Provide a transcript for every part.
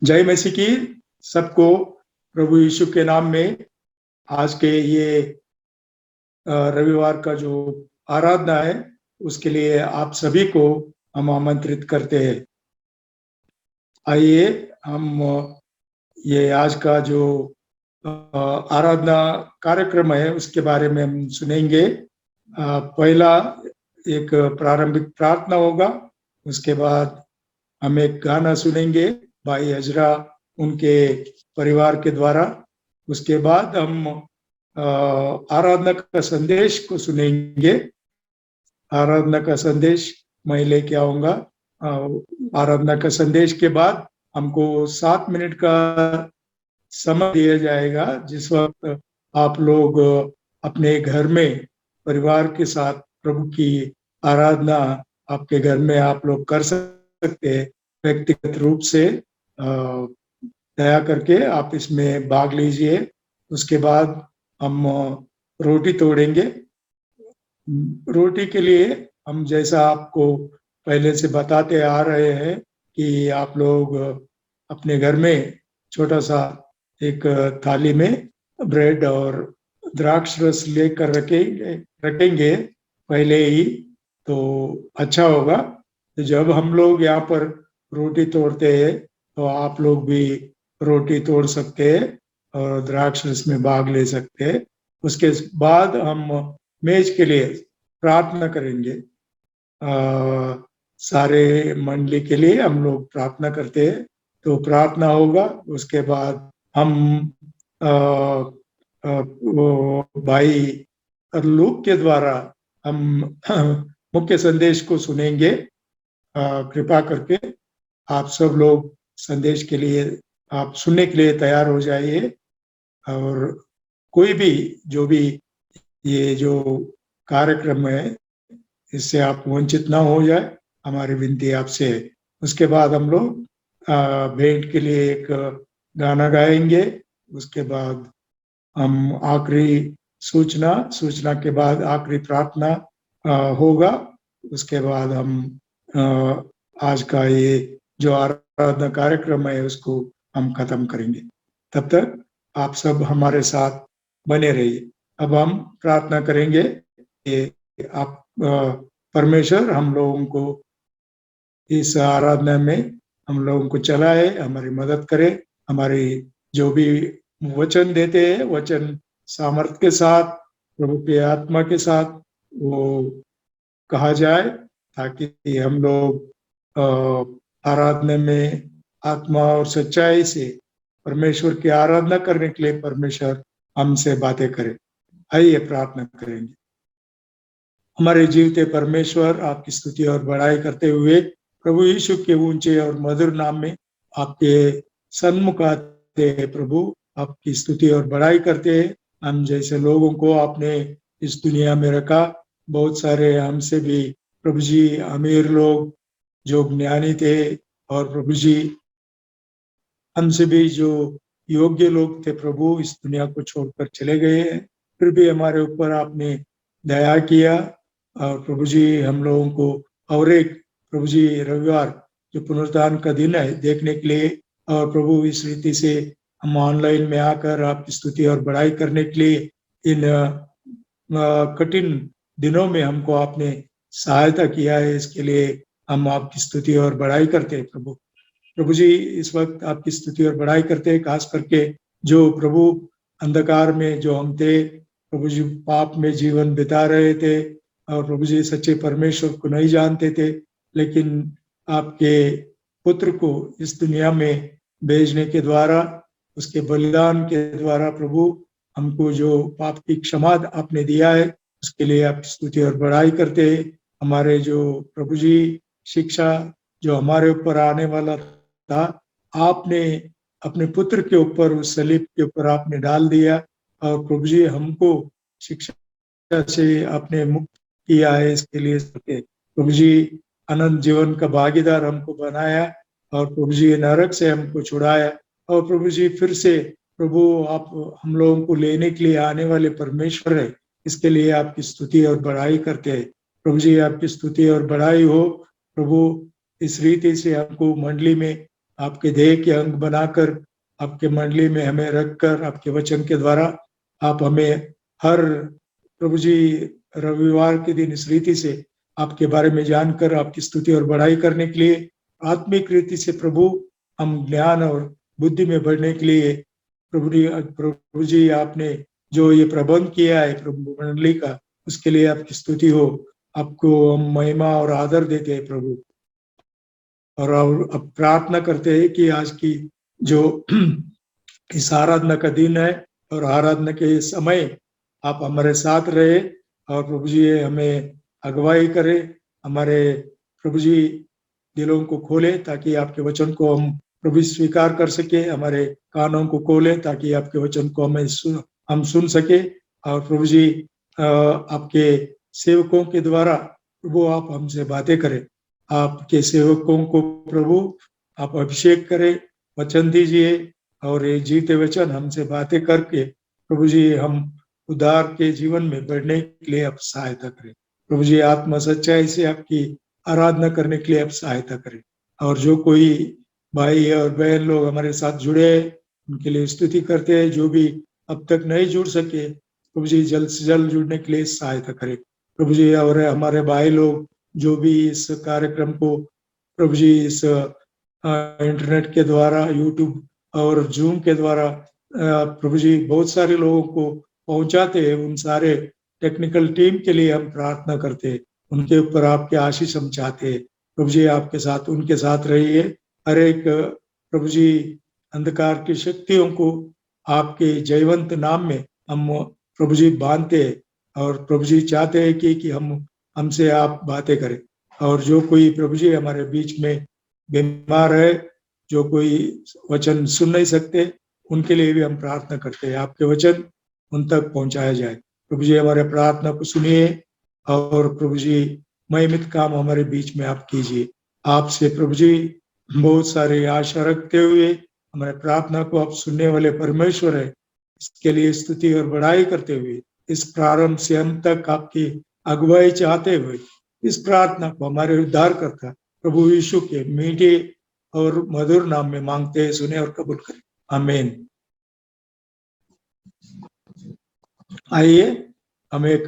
जय मसीह की सबको प्रभु यीशु के नाम में आज के ये रविवार का जो आराधना है उसके लिए आप सभी को हम आमंत्रित करते हैं। आइए हम ये आज का जो आराधना कार्यक्रम है उसके बारे में हम सुनेंगे। पहला एक प्रारंभिक प्रार्थना होगा, उसके बाद हम एक गाना सुनेंगे भाई हजरा उनके परिवार के द्वारा। उसके बाद हम आराधना का संदेश को सुनेंगे। आराधना का संदेश मैं लेके आऊंगा। आराधना का संदेश के बाद हमको 7 मिनट का समय दिया जाएगा, जिस वक्त आप लोग अपने घर में परिवार के साथ प्रभु की आराधना आपके घर में आप लोग कर सकते हैं। व्यक्तिगत रूप से दया करके आप इसमें भाग लीजिए। उसके बाद हम रोटी तोड़ेंगे। रोटी के लिए हम जैसा आपको पहले से बताते आ रहे हैं कि आप लोग अपने घर में छोटा सा एक थाली में ब्रेड और द्राक्ष रस लेकर रखेंगे पहले ही, तो अच्छा होगा। तो जब हम लोग यहाँ पर रोटी तोड़ते हैं तो आप लोग भी रोटी तोड़ सकते हैं और द्राक्ष रस में भाग ले सकते हैं। उसके बाद हम मेज के लिए प्रार्थना करेंगे। सारे मंडली के लिए हम लोग प्रार्थना करते हैं, तो प्रार्थना होगा। उसके बाद हम वो भाई लूक के द्वारा हम मुख्य संदेश को सुनेंगे। कृपा करके आप सब लोग संदेश के लिए आप सुनने के लिए तैयार हो जाइए, और कोई भी जो भी ये जो कार्यक्रम है इससे आप वंचित ना हो जाए, हमारी विनती आपसे है। उसके बाद हम लोग भेंट के लिए एक गाना गाएंगे। उसके बाद हम आखिरी सूचना के बाद आखिरी प्रार्थना होगा। उसके बाद हम आज का ये जो आराधना कार्यक्रम है उसको हम खत्म करेंगे। तब तक आप सब हमारे साथ बने रहिए। अब हम प्रार्थना करेंगे कि आप परमेश्वर हम लोगों को इस आराधना में हम लोगों को चलाए, हमारी मदद करे। हमारी जो भी वचन देते हैं वचन सामर्थ्य के साथ, प्रभु की आत्मा के साथ वो कहा जाए, ताकि हम लोग आराधना में आत्मा और सच्चाई से परमेश्वर की आराधना करने के लिए परमेश्वर हमसे बातें करे। आइए प्रार्थना करेंगे। हमारे जीवते परमेश्वर, आपकी स्तुति और बड़ाई करते हुए प्रभु यीशु के ऊंचे और मधुर नाम में आपके सन्मुख आते हैं। प्रभु आपकी स्तुति और बड़ाई करते हैं। हम जैसे लोगों को आपने इस दुनिया में रखा, बहुत सारे हमसे भी प्रभु जी अमीर लोग जो ज्ञानी थे, और प्रभु जी हमसे भी जो योग्य लोग थे प्रभु इस दुनिया को छोड़कर चले गए हैं। फिर भी हमारे ऊपर आपने दया किया, और प्रभु जी हम लोगों को और एक प्रभु जी रविवार जो पुनरुत्थान का दिन है देखने के लिए, और प्रभु इस रीति से हम ऑनलाइन में आकर आपकी स्तुति और बड़ाई करने के लिए इन कठिन दिनों में हमको आपने सहायता किया है। इसके लिए हम आपकी स्तुति और बड़ाई करते हैं। प्रभु जी इस वक्त आपकी स्तुति और बड़ाई करते हैं, खास करके जो प्रभु अंधकार में जो हम थे, प्रभु जी पाप में जीवन बिता रहे थे, और प्रभु जी सच्चे परमेश्वर को नहीं जानते थे, लेकिन आपके पुत्र को इस दुनिया में भेजने के द्वारा, उसके बलिदान के द्वारा प्रभु हमको जो पाप की क्षमा आपने दिया है, उसके लिए आपकी स्तुति और बड़ाई करते हैं। हमारे जो प्रभु जी शिक्षा जो हमारे ऊपर आने वाला था, आपने अपने पुत्र के ऊपर उस सलीब के ऊपर आपने डाल दिया, और प्रभु जी हमको शिक्षा से आपने मुक्त किया है। इसके लिए प्रभु जी अनंत जीवन का भागीदार हमको बनाया, और प्रभु जी नरक से हमको छुड़ाया, और प्रभु जी फिर से प्रभु आप हम लोगों को लेने के लिए आने वाले परमेश्वर है। इसके लिए आपकी स्तुति और बड़ाई करते हैं। प्रभु जी आपकी स्तुति और बड़ाई हो। प्रभु इस रीति से हमको मंडली में आपके देह के अंग बनाकर आपके मंडली में हमें रखकर आपके वचन के द्वारा आप हमें हर प्रभु जी रविवार के दिन इस रीति से आपके बारे में जानकर आपकी स्तुति और बढ़ाई करने के लिए आत्मिक रीति से प्रभु हम ज्ञान और बुद्धि में बढ़ने के लिए प्रभु जी आपने जो ये प्रबंध किया है प्रभु मंडली का, उसके लिए आपकी स्तुति हो। आपको हम महिमा और आदर देते हैं प्रभु, और अब प्रार्थना करते हैं कि आज की जो इस आराधना का दिन है और आराधना के समय आप हमारे साथ रहे और प्रभु जी हमें अगुवाई करे, हमारे प्रभु जी दिलों को खोले ताकि आपके वचन को हम प्रभु स्वीकार कर सके, हमारे कानों को खोले ताकि आपके वचन को हम सुन सके। और प्रभु जी आपके सेवकों के द्वारा प्रभु आप हमसे बातें करें, आपके सेवकों को प्रभु आप अभिषेक करें, वचन दीजिए और ये जीते वचन हमसे बातें करके प्रभु जी हम उद्धार के जीवन में बढ़ने के लिए आप सहायता करें। प्रभु जी आत्मा सच्चाई से आपकी आराधना करने के लिए आप सहायता करें। और जो कोई भाई और बहन लोग हमारे साथ जुड़े उनके लिए स्तुति करते हैं, जो भी अब तक नहीं जुड़ सके प्रभु जी जल्द से जल्द जुड़ने के लिए सहायता करें प्रभु जी। और हमारे भाई लोग जो भी इस कार्यक्रम को प्रभु जी इस इंटरनेट के द्वारा, यूट्यूब और जूम के द्वारा प्रभु जी बहुत सारे लोगों को पहुंचाते हैं, उन सारे टेक्निकल टीम के लिए हम प्रार्थना करते हैं, उनके ऊपर आपके आशीष हम चाहते हैं प्रभु जी। आपके साथ उनके साथ रहिए, हर एक प्रभु जी अंधकार की शक्तियों को आपके जयवंत नाम में हम प्रभु जी बांधते हैं और प्रभु जी चाहते हैं कि हमसे आप बातें करें। और जो कोई प्रभु जी हमारे बीच में बीमार है, जो कोई वचन सुन नहीं सकते, उनके लिए भी हम प्रार्थना करते हैं आपके वचन उन तक पहुंचाया जाए। प्रभु जी हमारे प्रार्थना को सुनिए और प्रभु जी महिमित काम हमारे बीच में आप कीजिए। आपसे प्रभु जी बहुत सारे आशा रखते हुए हमारे प्रार्थना को आप सुनने वाले परमेश्वर है, इसके लिए स्तुति और बढ़ाई करते हुए इस प्रारंभ से अंत तक आपकी अगुवाई चाहते हुए इस प्रार्थना को हमारे उद्धारकर्ता प्रभु यीशु के मीठे और मधुर नाम में मांगते हैं, सुने और कबूल करें, आमीन। आइए हम एक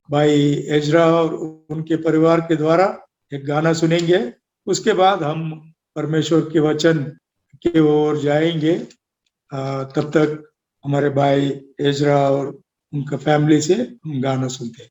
भाई एजरा और उनके परिवार के द्वारा एक गाना सुनेंगे, उसके बाद हम परमेश्वर के वचन की ओर जाएंगे। तब तक हमारे भाई एजरा और उनका फैमिली से हम गाना सुनते हैं।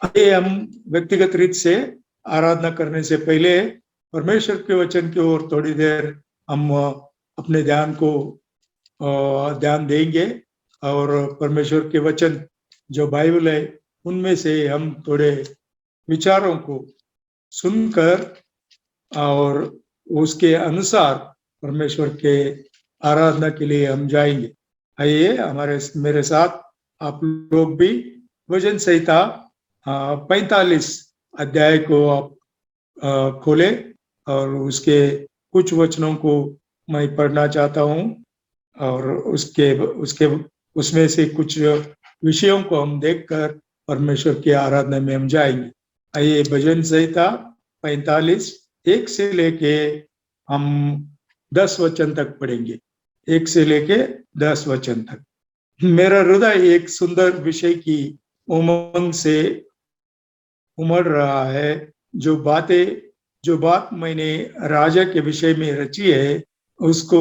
आइए हम व्यक्तिगत रीत से आराधना करने से पहले परमेश्वर के वचन की ओर थोड़ी देर हम अपने ध्यान देंगे और परमेश्वर के वचन जो बाइबल है उनमें से हम थोड़े विचारों को सुनकर और उसके अनुसार परमेश्वर के आराधना के लिए हम जाएंगे। आइए मेरे साथ आप लोग भी वचन संहिता 45 अध्याय को आप खोले और उसके कुछ वचनों को मैं पढ़ना चाहता हूँ और उसमें से कुछ विषयों को हम देखकर परमेश्वर की आराधना में हम जाएंगे। आइए भजन संहिता 45 1 से लेके हम 10 वचन तक पढ़ेंगे। 1 से लेके 10 वचन तक। मेरा हृदय एक सुंदर विषय की उमंग से उमड़ रहा है। जो बात मैंने राजा के विषय में रची है उसको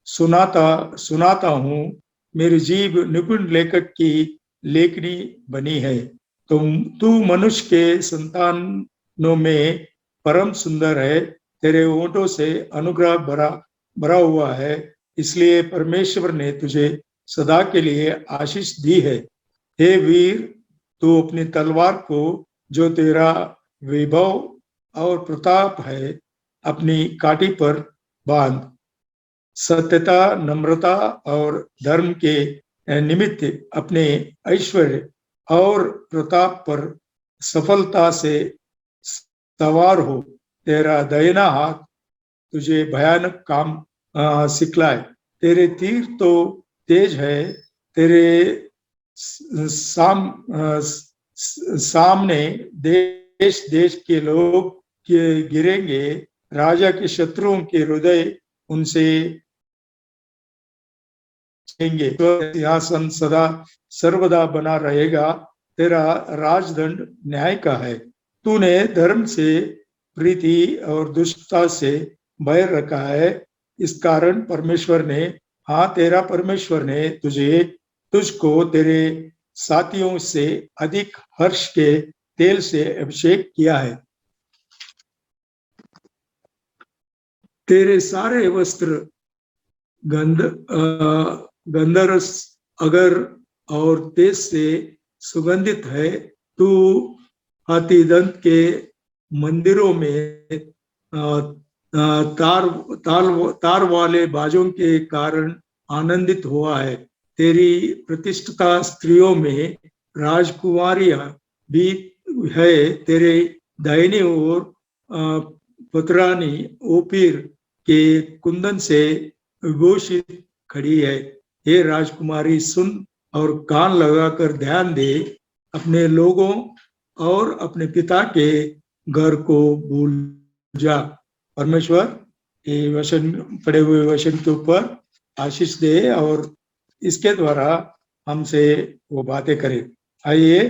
सुनाता हूँ। मेरी जीभ निपुण लेखक की लेखनी बनी है। तू मनुष्य के संतानों में परम सुंदर है। तेरे होठों से अनुग्रह भरा हुआ है, इसलिए परमेश्वर ने तुझे सदा के लिए आशीष दी है। हे वीर, तू अपनी तलवार को जो तेरा वैभव और प्रताप है अपनी काटी पर बांध। सत्यता, नम्रता और धर्म के निमित्त अपने ऐश्वर्य और प्रताप पर सफलता से सवार हो। तेरा दाहिना हाथ तुझे भयानक काम सिखलाए। तेरे तीर तो तेज है। तेरे सामने देश देश के लोग गिरेंगे। राजा के शत्रुओं के हृदय उनसे सिंहासन सदा सर्वदा बना रहेगा। तेरा राजदंड न्याय का है। तूने धर्म से प्रीति और दुष्टता से भय रखा है। इस कारण तेरा परमेश्वर ने तुझको तेरे साथियों से अधिक हर्ष के तेल से अभिषेक किया है। तेरे सारे वस्त्र गंधरस अगर और तेज से सुगंधित है। तू हाथीदंत के मंदिरों में तार वाले बाजों के कारण आनंदित हुआ है। तेरी प्रतिष्ठिता स्त्रियों में राजकुमारियां भी है। तेरे दाहिनी ओर पतरानी ओपीर के कुंदन से विभूषित खड़ी है। हे राजकुमारी, सुन और कान लगाकर ध्यान दे। अपने लोगों और अपने पिता के घर को भूल जा। परमेश्वर ये वचन, पढ़े हुए वचन के ऊपर आशीष दे और इसके द्वारा हमसे वो बातें करे। आइए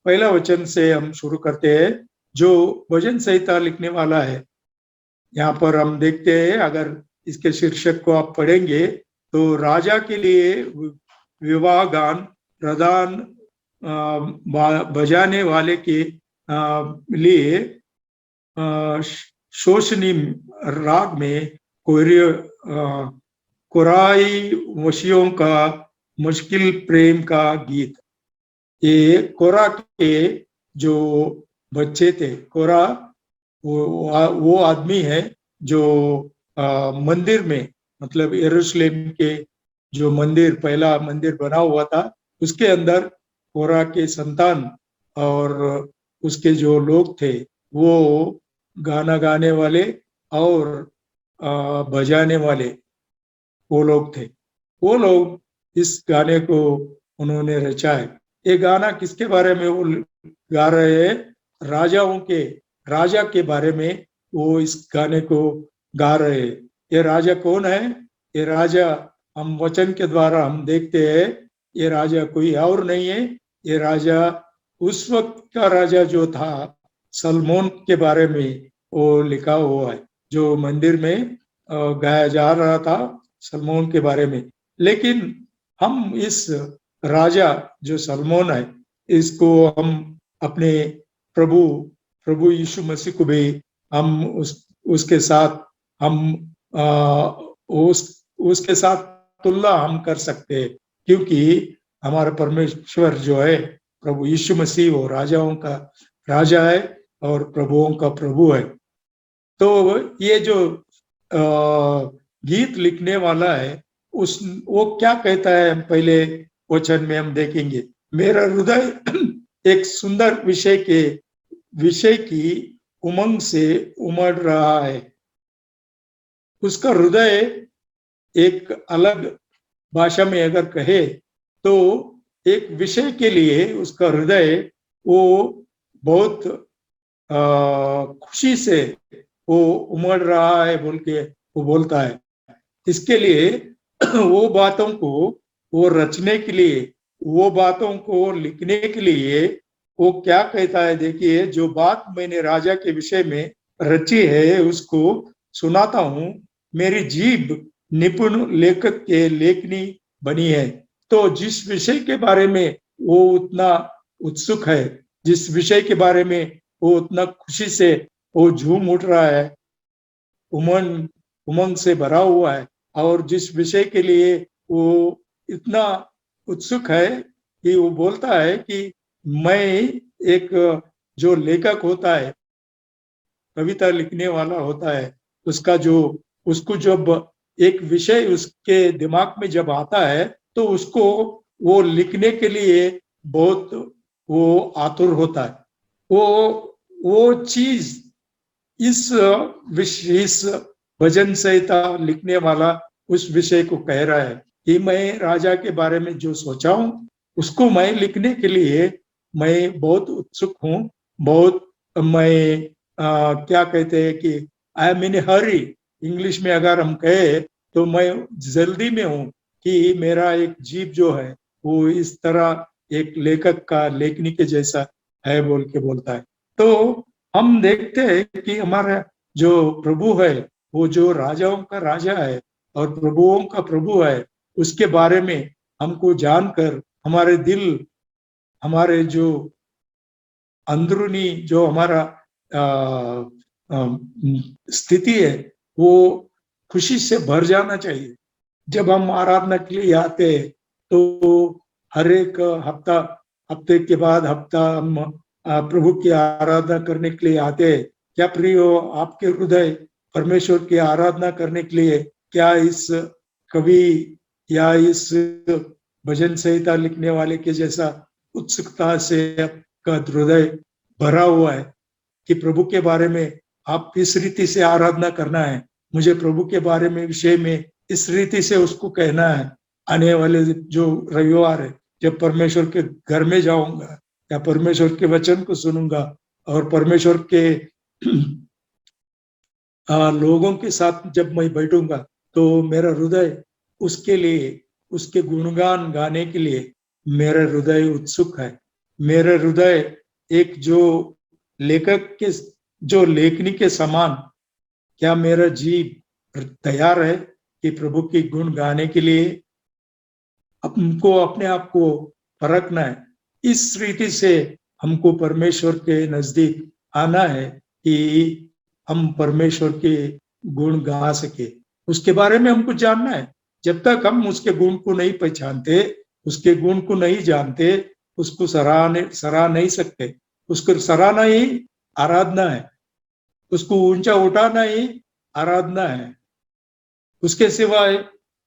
पहला वचन से हम शुरू करते हैं। जो भजन संहिता लिखने वाला है, यहाँ पर हम देखते हैं, अगर इसके शीर्षक को आप पढ़ेंगे तो राजा के लिए विवाह गान प्रधान बजाने वाले के लिए शोषनी राग में कोराई वशियों का मुश्किल प्रेम का गीत। ये कोरा के जो बच्चे थे, कोरा वो आदमी है जो मंदिर में, मतलब यरूशलेम के जो पहला मंदिर बना हुआ था, उसके अंदर कोरा के संतान और उसके जो लोग थे वो गाना गाने वाले और बजाने वाले वो लोग थे। वो लोग इस गाने को उन्होंने रचा है। ये गाना किसके बारे में वो गा रहे हैं? राजा के बारे में वो इस गाने को गा रहे हैं। ये राजा कौन है? ये राजा हम वचन के द्वारा हम देखते हैं, ये राजा कोई और नहीं है। ये राजा उस वक्त का राजा जो था सलमोन के बारे में वो लिखा हुआ है, जो मंदिर में गाया जा रहा था सलमोन के बारे में। लेकिन हम इस राजा जो सलमोन है, इसको हम अपने प्रभु प्रभु यीशु मसीह को भी हम उसके साथ हम उसके साथ तुलना हम कर सकते हैं, क्योंकि हमारा परमेश्वर जो है प्रभु यीशु मसीह वो राजाओं का राजा है और प्रभुओं का प्रभु है। तो ये जो गीत लिखने वाला है वो क्या कहता है, हम पहले वचन में हम देखेंगे। मेरा हृदय एक सुंदर विषय की उमंग से उमड़ रहा है। उसका हृदय एक अलग भाषा में अगर कहे तो एक विषय के लिए उसका हृदय वो बहुत खुशी से वो उमड़ रहा है बोल के वो बोलता है। इसके लिए वो बातों को वो रचने के लिए, वो बातों को लिखने के लिए वो क्या कहता है, देखिए, जो बात मैंने राजा के विषय में रची है उसको सुनाता हूँ। मेरी जीभ निपुण लेखक के लेखनी बनी है। तो जिस विषय के बारे में वो उतना उत्सुक है, जिस विषय के बारे में वो उतना खुशी से वो झूम उठ रहा है, उमंग से भरा हुआ है, और जिस विषय के लिए वो इतना उत्सुक है कि वो बोलता है कि मैं एक जो लेखक होता है, कविता लिखने वाला होता है, उसको जब एक विषय उसके दिमाग में जब आता है तो उसको वो लिखने के लिए बहुत वो आतुर होता है। वो चीज इस भजन संहिता लिखने वाला उस विषय को कह रहा है कि मैं राजा के बारे में जो सोचा हूं उसको मैं लिखने के लिए मैं बहुत उत्सुक हूं। बहुत मैं क्या कहते हैं कि I am in Hari, English में अगर हम कहे तो मैं जल्दी में हूं कि मेरा एक जीव जो है वो इस तरह एक लेखक का लेखनी के जैसा है बोल के बोलता है। तो हम देखते हैं कि हमारा जो प्रभु है वो जो राजाओं का राजा है और प्रभुओं का प्रभु है, उसके बारे में हमको जानकर हमारे दिल, हमारे जो अंदरूनी जो हमारा स्थिति है वो खुशी से भर जाना चाहिए। जब हम आराधना के लिए आते हैं तो हर एक हफ्ते के बाद हफ्ता हम प्रभु की आराधना करने के लिए आते हैं। क्या प्रियो, आपके हृदय परमेश्वर की आराधना करने के लिए क्या इस कवि या इस भजन संहिता लिखने वाले के जैसा उत्सुकता से आपका हृदय भरा हुआ है कि प्रभु के बारे में आप इस रीति से आराधना करना है, मुझे प्रभु के बारे में विषय में इस रीति से उसको कहना है। आने वाले जो रविवार है जब परमेश्वर के घर में जाऊंगा या परमेश्वर के वचन को सुनूंगा और परमेश्वर के लोगों के साथ जब मैं बैठूंगा तो मेरा हृदय उसके लिए, उसके गुणगान गाने के लिए मेरा हृदय उत्सुक है। मेरा हृदय एक जो लेखक के जो लेखनी के समान, क्या मेरा जीव तैयार है कि प्रभु की गुण गाने के लिए हमको अपने आप को परखना है। इस रीति से हमको परमेश्वर के नजदीक आना है कि हम परमेश्वर के गुण गा सके, उसके बारे में हमको जानना है। जब तक हम उसके गुण को नहीं पहचानते, उसके गुण को नहीं जानते, उसको सराह नहीं सकते। उसको सराहना ही आराधना है, उसको ऊंचा उठाना ही आराधना है। उसके सिवाय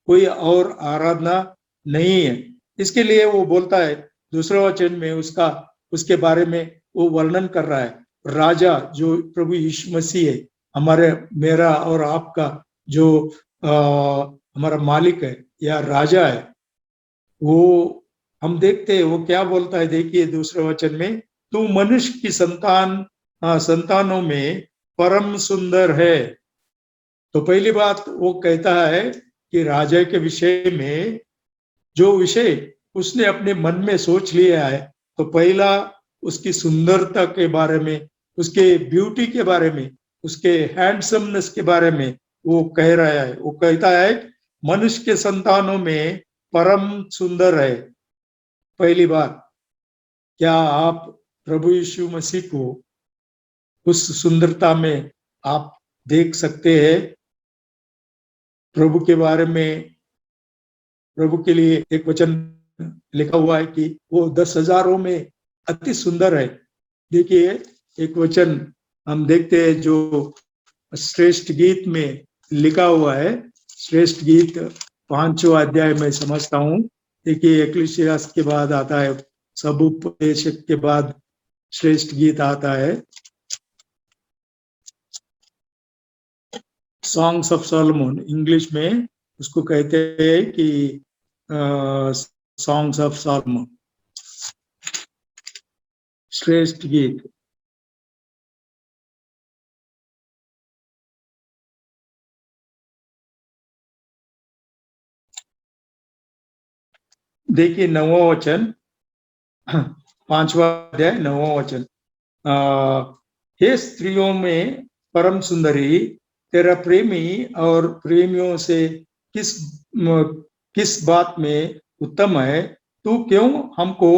कोई और आराधना नहीं है। इसके लिए वो बोलता है दूसरे वचन में उसके बारे में वो वर्णन कर रहा है। राजा जो प्रभु यीशु मसीह है, मेरा और आपका जो हमारा मालिक है या राजा है, वो हम देखते हैं वो क्या बोलता है। देखिए दूसरे वचन में, तू मनुष्य की संतानों में परम सुंदर है। तो पहली बात वो कहता है कि राजा के विषय में जो विषय उसने अपने मन में सोच लिया है, तो पहला उसकी सुंदरता के बारे में, उसके ब्यूटी के बारे में, उसके हैंडसमनेस के बारे में वो कह रहा है। वो कहता है मनुष्य के संतानों में परम सुंदर है। पहली बात, क्या आप प्रभु यीशु मसीह को उस सुंदरता में आप देख सकते हैं। प्रभु के बारे में, प्रभु के लिए एक वचन लिखा हुआ है कि वो 10,000 में अति सुंदर है। देखिए, एक वचन हम देखते हैं जो श्रेष्ठ गीत में लिखा हुआ है। श्रेष्ठ गीत 5वां अध्याय में समझता हूँ। देखिए, एक्लीसियास के बाद आता है, समुपदेशक के बाद श्रेष्ठ गीत आता है। सॉन्ग्स ऑफ सोलोमन, इंग्लिश में उसको कहते हैं कि सॉन्ग्स ऑफ सोलोमन, श्रेष्ठ गीत। देखिए 9वां वचन, 5वां अध्याय 9वां वचन। हे स्त्रियों में परम सुंदरी, तेरा प्रेमी और प्रेमियों से किस बात में उत्तम है। तू क्यों हमको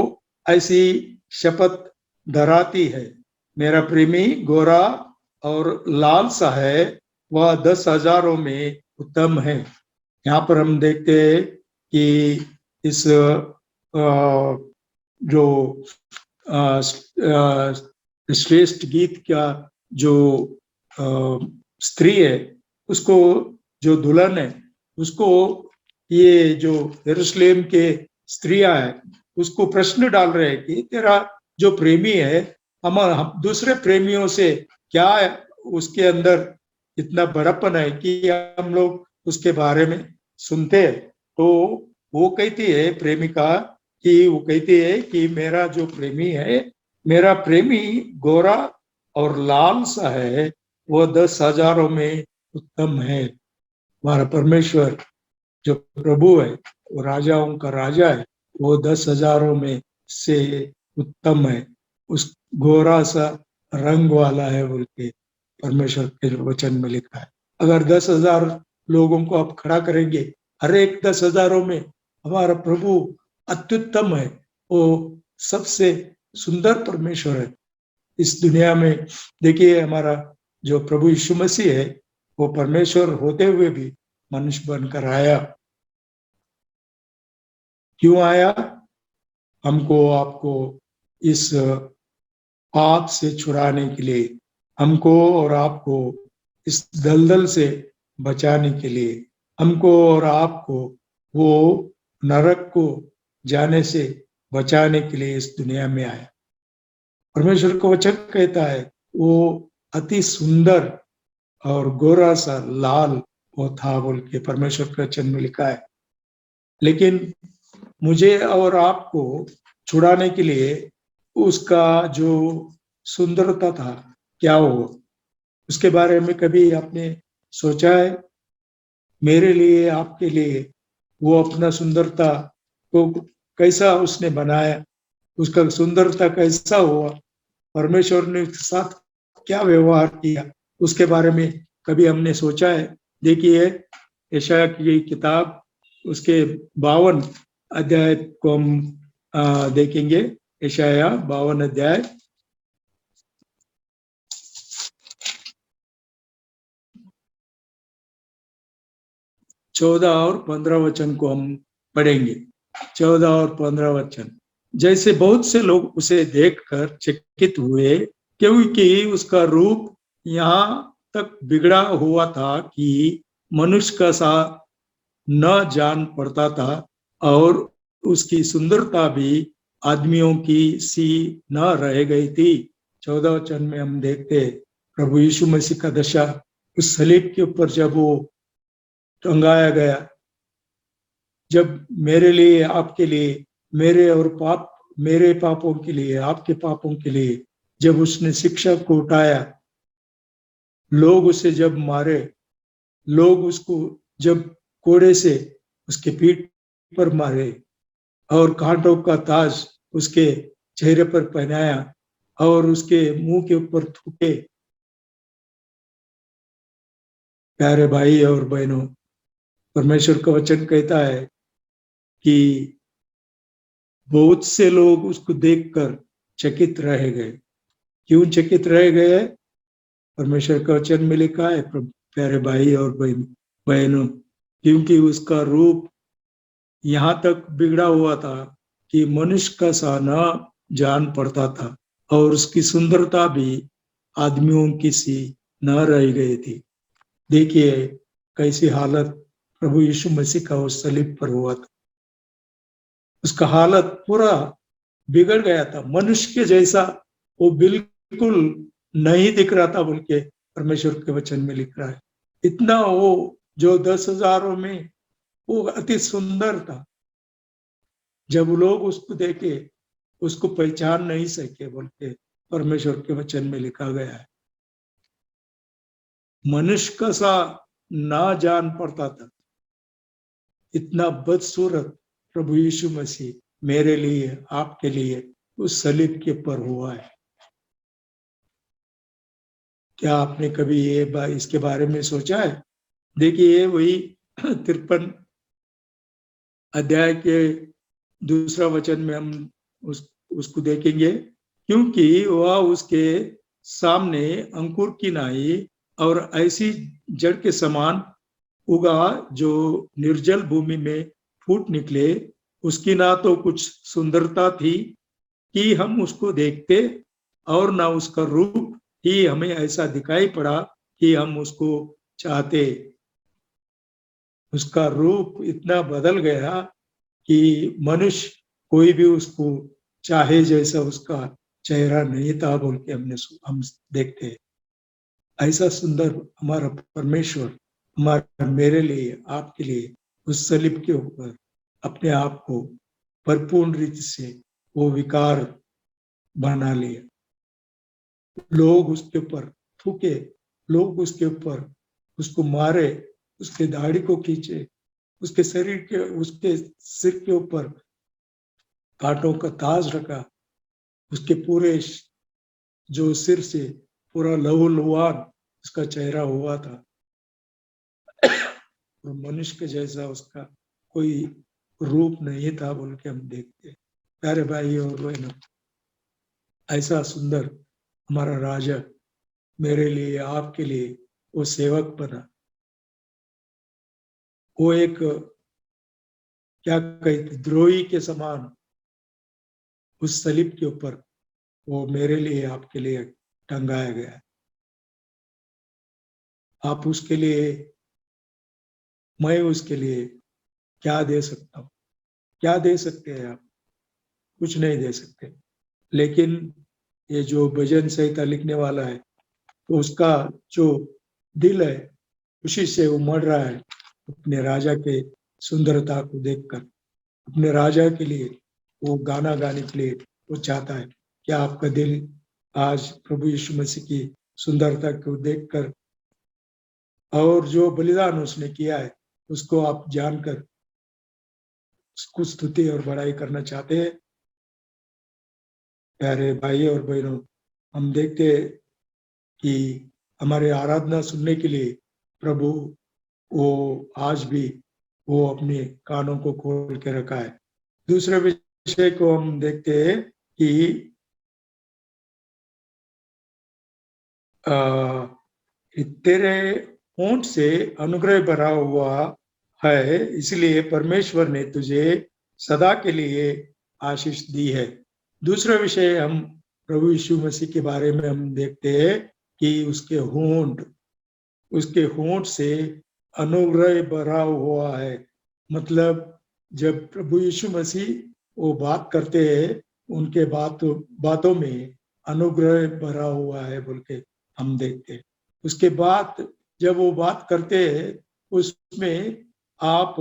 ऐसी शपथ धराती है। मेरा प्रेमी गोरा और लाल सा है, वह 10,000 में उत्तम है। यहाँ पर हम देखते हैं कि इस जो श्रेष्ठ गीत का जो स्त्री है, उसको, जो दुल्हन है, उसको ये जो यरूशलेम के स्त्रियां है, उसको प्रश्न डाल रहे हैं कि तेरा जो प्रेमी है, हम दूसरे प्रेमियों से क्या है, उसके अंदर इतना बड़ापन है कि हम लोग उसके बारे में सुनते हैं। तो वो कहती है, प्रेमिका कि वो कहती है कि मेरा जो प्रेमी है, मेरा प्रेमी गोरा और लाल सा है, वो 10,000 में उत्तम है। हमारा परमेश्वर जो प्रभु है, वो राजाओं का राजा है, वो 10,000 में से उत्तम है। उस गोरा सा रंग वाला है बोल के परमेश्वर के वचन में लिखा है। अगर 10,000 लोगों को आप खड़ा करेंगे, हर एक 10,000 में हमारा प्रभु अत्युत्तम है। वो सबसे सुंदर परमेश्वर है इस दुनिया में। देखिए, हमारा जो प्रभु यीशु मसीह है, वो परमेश्वर होते हुए भी मनुष्य बनकर आया। क्यों आया? हमको, आपको इस पाप से छुड़ाने के लिए, हमको और आपको इस दलदल से बचाने के लिए, हमको और आपको वो नरक को जाने से बचाने के लिए इस दुनिया में आया। परमेश्वर का वचन कहता है वो अति सुंदर और गोरा सा लाल वो था बोल के परमेश्वर के वचन में लिखा है। लेकिन मुझे और आपको छुड़ाने के लिए उसका जो सुंदरता था, क्या हुआ, उसके बारे में कभी आपने सोचा है? मेरे लिए, आपके लिए वो अपना सुंदरता को कैसा उसने बनाया, उसका सुंदरता कैसा हुआ, परमेश्वर ने उसके साथ क्या व्यवहार किया, उसके बारे में कभी हमने सोचा है? देखिए, यशायाह की किताब, उसके 52 अध्याय को हम देखेंगे। यशायाह 52 अध्याय 14 और 15 वचन को हम पढ़ेंगे। 14 और 15 वचन। जैसे बहुत से लोग उसे देखकर चकित हुए, क्योंकि उसका रूप यहाँ तक बिगड़ा हुआ था कि मनुष्य का सा न जान पड़ता था, और उसकी सुंदरता भी आदमियों की सी न रह गई थी। 14 वचन में हम देखते प्रभु यीशु मसीह का दशा, उस सलीब के ऊपर जब वो टंगाया गया, जब मेरे लिए, आपके लिए, मेरे पापों के लिए, आपके पापों के लिए जब उसने शिक्षा को उठाया, लोग उसे जब मारे, लोग उसको जब कोड़े से उसके पीठ पर मारे और कांटों का ताज उसके चेहरे पर पहनाया और उसके मुंह के ऊपर थूके। प्यारे भाई और बहनों, परमेश्वर का वचन कहता है कि बहुत से लोग उसको देखकर चकित रह गए। क्यों चकित रह गए? परमेश्वर के वचन में लिखा है प्यारे भाई और बहनों, क्योंकि उसका रूप यहाँ तक बिगड़ा हुआ था कि मनुष्य का सा न जान पड़ता था, और उसकी सुंदरता भी आदमियों की सी न रह गई थी। देखिए कैसी हालत प्रभु यीशु मसीह का उस सलीब पर हुआ था। उसका हालत पूरा बिगड़ गया था, मनुष्य के जैसा वो बिल्कुल नहीं दिख रहा था, बोल के परमेश्वर के वचन में लिख रहा है। इतना वो जो 10,000 में वो अति सुंदर था, जब लोग उसको देखे उसको पहचान नहीं सके, बोल के परमेश्वर के वचन में लिखा गया है। मनुष्य का सा ना जान पड़ता था, इतना बदसूरत प्रभु यीशु मसीह मेरे लिए आपके लिए उस सलीब के ऊपर हुआ है। क्या आपने कभी इसके बारे में सोचा है? देखिए वही 53 अध्याय के दूसरा वचन में हम उसको देखेंगे, क्योंकि वह उसके सामने अंकुर की नाई और ऐसी जड़ के समान उगा जो निर्जल भूमि में फूट निकले। उसकी ना तो कुछ सुंदरता थी कि हम उसको देखते, और ना उसका रूप ही हमें ऐसा दिखाई पड़ा कि हम उसको चाहते। उसका रूप इतना बदल गया कि मनुष्य कोई भी उसको चाहे जैसा उसका चेहरा नहीं था, बोल के हम देखते हैं। ऐसा सुंदर हमारा परमेश्वर हमारा मेरे लिए आपके लिए उस सलीब के ऊपर अपने आप को भरपूर्ण रीति से वो विकार बना लिया। लोग उसके ऊपर थूके, लोग उसके ऊपर उसको मारे, उसके दाढ़ी को खींचे, उसके शरीर के उसके सिर के ऊपर कांटों का ताज रखा, उसके पूरे जो सिर से पूरा लहूलुहान उसका चेहरा हुआ था, और मनुष्य के जैसा उसका कोई रूप नहीं था, बोल के हम देखते। प्यारे भाई और बहनों, ऐसा सुंदर हमारा राजा मेरे लिए आपके लिए वो सेवक बना। वो एक क्या कहते द्रोही के समान उस सलीब के ऊपर वो मेरे लिए आपके लिए टंगाया गया। आप उसके लिए, मैं उसके लिए क्या दे सकता हूँ? क्या दे सकते हैं आप? कुछ नहीं दे सकते। लेकिन ये जो भजन संहिता लिखने वाला है, तो उसका जो दिल है खुशी से उमड़ रहा है अपने राजा के सुंदरता को देखकर। अपने राजा के लिए वो गाना गाने के लिए वो चाहता है। क्या आपका दिल आज प्रभु यीशु मसीह की सुंदरता को देखकर और जो बलिदान उसने किया है उसको आप जानकर उसको स्तुति और बड़ाई करना चाहते हैं? प्यारे भाई और बहनों, हम देखते हैं कि हमारे आराधना सुनने के लिए प्रभु वो आज भी वो अपने कानों को खोल के रखा है। दूसरे विषय को हम देखते हैं कि तेरे होंठ से अनुग्रह भरा हुआ है, इसलिए परमेश्वर ने तुझे सदा के लिए आशीष दी है। दूसरा विषय हम प्रभु यीशु मसीह के बारे में हम देखते हैं कि उसके होंठ से अनुग्रह भरा हुआ है। मतलब जब प्रभु यीशु मसीह वो बात करते हैं, उनके बातों में अनुग्रह भरा हुआ है बोल के हम देखते हैं। उसके बाद जब वो बात करते हैं उसमें आप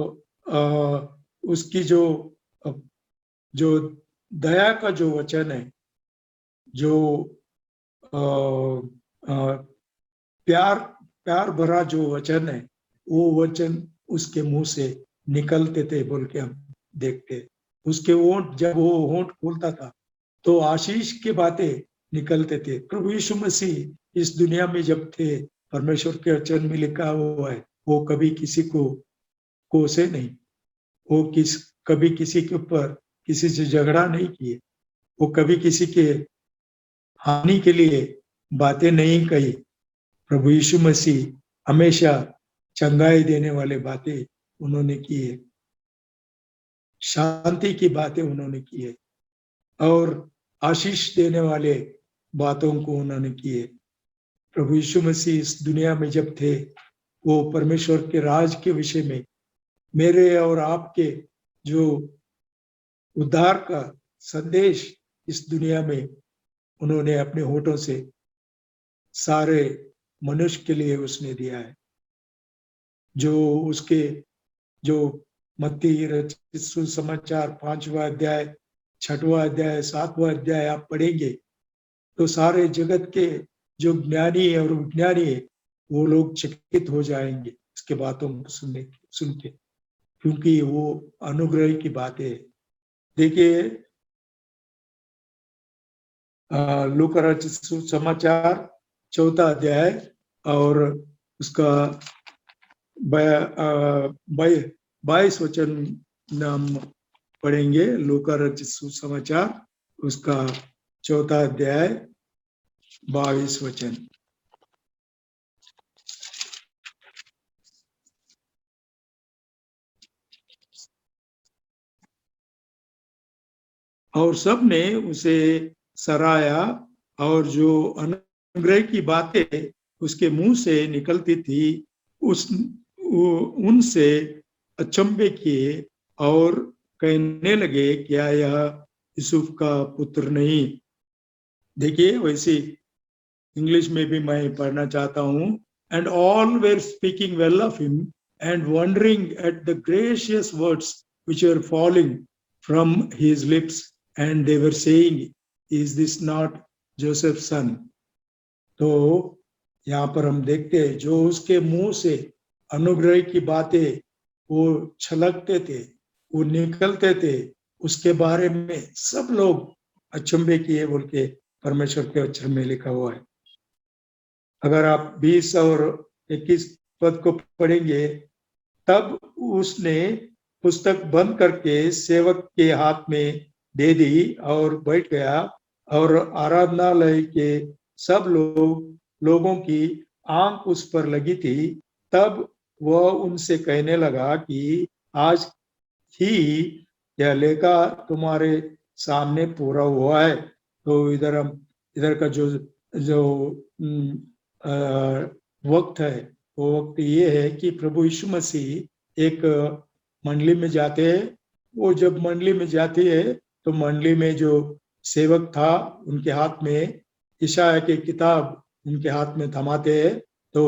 उसकी जो दया का जो वचन है, जो प्यार प्यार भरा जो वचन है, वो वचन उसके मुंह से निकलते थे बोल के हम देखते। उसके होंठ, जब वो होंठ खोलता था तो आशीष की बातें निकलते थे। प्रभु यीशु मसीह इस दुनिया में जब थे, परमेश्वर के वचन में लिखा हुआ है, वो कभी किसी को कोसे नहीं, वो कभी किसी के ऊपर किसी से झगड़ा नहीं किए, वो कभी किसी के हानि के लिए बातें नहीं कही। प्रभु यीशु मसीह हमेशा चंगाई देने वाले बातें उन्होंने की है, शांति की बातें उन्होंने की है और आशीष देने वाले बातों को उन्होंने की है। प्रभु यीशु मसीह इस दुनिया में जब थे, वो परमेश्वर के राज के विषय में मेरे और आपके जो उद्धार का संदेश इस दुनिया में उन्होंने अपने होठों से सारे मनुष्य के लिए उसने दिया है। जो उसके जो मत्ती रचित सुसमाचार 5वां अध्याय, 6वां अध्याय, 7वां अध्याय आप पढ़ेंगे तो सारे जगत के जो ज्ञानी और विज्ञानी है वो लोग चकित हो जाएंगे इसके बातों को सुन के, क्योंकि वो अनुग्रह की बातें है। देखिए लूका रचित सुसमाचार 4वां अध्याय और उसका 22 वचन नाम पढ़ेंगे। लूका रचित सुसमाचार उसका 4वां अध्याय 22 वचन। और सब ने उसे सराहा और जो अनुग्रह की बातें उसके मुंह से निकलती थी उनसे अचंभे किए और कहने लगे क्या यह यूसुफ का पुत्र नहीं। देखिए वैसे इंग्लिश में भी मैं पढ़ना चाहता हूँ। And all were speaking well of him and wondering at the gracious words which were falling from his lips, and they were saying, is this not Joseph's son? तो यहाँ पर हम देखते हैं जो उसके मुंह से अनुग्रह की बातें वो छलकते थे, वो निकलते थे, उसके बारे में सब लोग अचंभे किए बोल के परमेश्वर के अक्षर में लिखा हुआ है। अगर आप 20 और 21 पद को पढ़ेंगे तब उसने पुस्तक बंद करके सेवक के हाथ में दे दी और बैठ गया और आराधनालय के सब लोगों की आंख उस पर लगी थी। तब वह उनसे कहने लगा कि आज ही यह लेखा तुम्हारे सामने पूरा हुआ है। तो इधर का जो वक्त है वो वक्त ये है कि प्रभु यीशु मसीह एक मंडली में जाते हैं। वो जब मंडली में जाती है तो मंडली में जो सेवक था उनके हाथ में यशायाह की किताब उनके हाथ में थमाते हैं, तो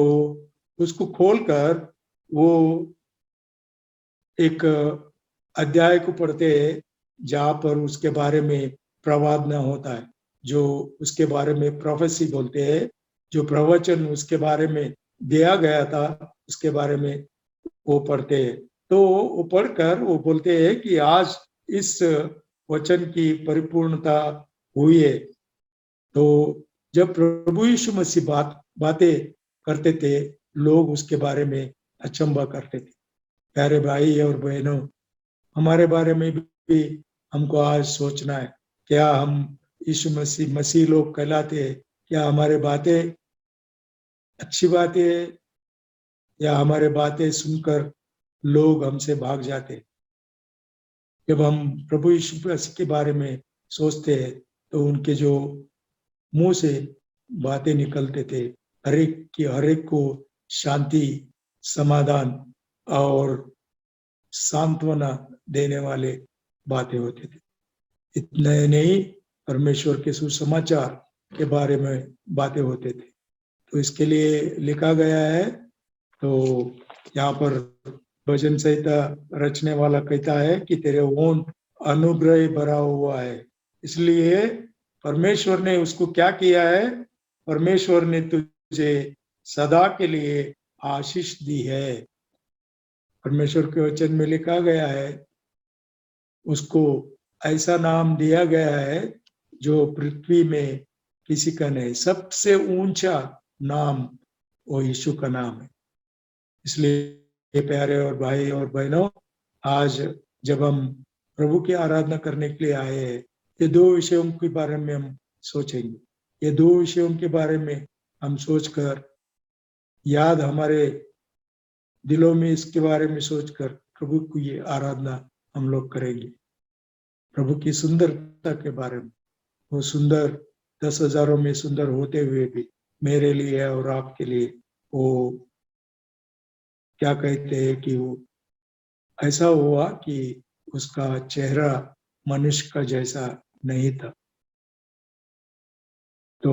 उसको खोलकर वो एक अध्याय को पढ़ते हैं जहाँ पर उसके बारे में प्रवादना होता है, जो उसके बारे में प्रोफेसी बोलते हैं, जो प्रवचन उसके बारे में दिया गया था उसके बारे में वो पढ़ते हैं। तो वो पढ़कर वो बोलते हैं कि आज इस वचन की परिपूर्णता हुई है। तो जब प्रभु यीशु मसीह बातें करते थे लोग उसके बारे में अचंभा करते थे। प्यारे भाई और बहनों, हमारे बारे में भी हमको आज सोचना है, क्या हम यीशु मसीह लोग कहलाते हैं? क्या हमारे बातें अच्छी बातें है या हमारे बातें सुनकर लोग हमसे भाग जाते? जब हम प्रभु यीशु मसीह के बारे में सोचते हैं तो उनके जो मुंह से बातें निकलते थे हर एक को शांति, समाधान और सांत्वना देने वाले बातें होते थे। इतने नहीं, परमेश्वर के सुसमाचार के बारे में बातें होते थे। तो इसके लिए लिखा गया है। तो यहाँ पर भजन संहिता रचने वाला कहता है कि तेरे ओंठ अनुग्रह भरा हुआ है। इसलिए परमेश्वर ने उसको क्या किया है? परमेश्वर ने तुझे सदा के लिए आशीष दी है। परमेश्वर के वचन में लिखा गया है उसको ऐसा नाम दिया गया है जो पृथ्वी में किसी का नहीं, सबसे ऊंचा नाम वो यीशु का नाम है। इसलिए प्यारे और भाई और बहनों, आज जब हम प्रभु की आराधना करने के लिए आए हैं, ये दो विषयों के बारे में हम सोचेंगे। ये दो विषयों के बारे में हम सोचकर, याद हमारे दिलों में इसके बारे में सोचकर प्रभु की ये आराधना हम लोग करेंगे। प्रभु की सुंदरता के बारे में, वो सुंदर 10,000 में सुंदर होते हुए भी मेरे लिए और आपके लिए वो क्या कहते हैं कि वो ऐसा हुआ कि उसका चेहरा मनुष्य का जैसा नहीं था। तो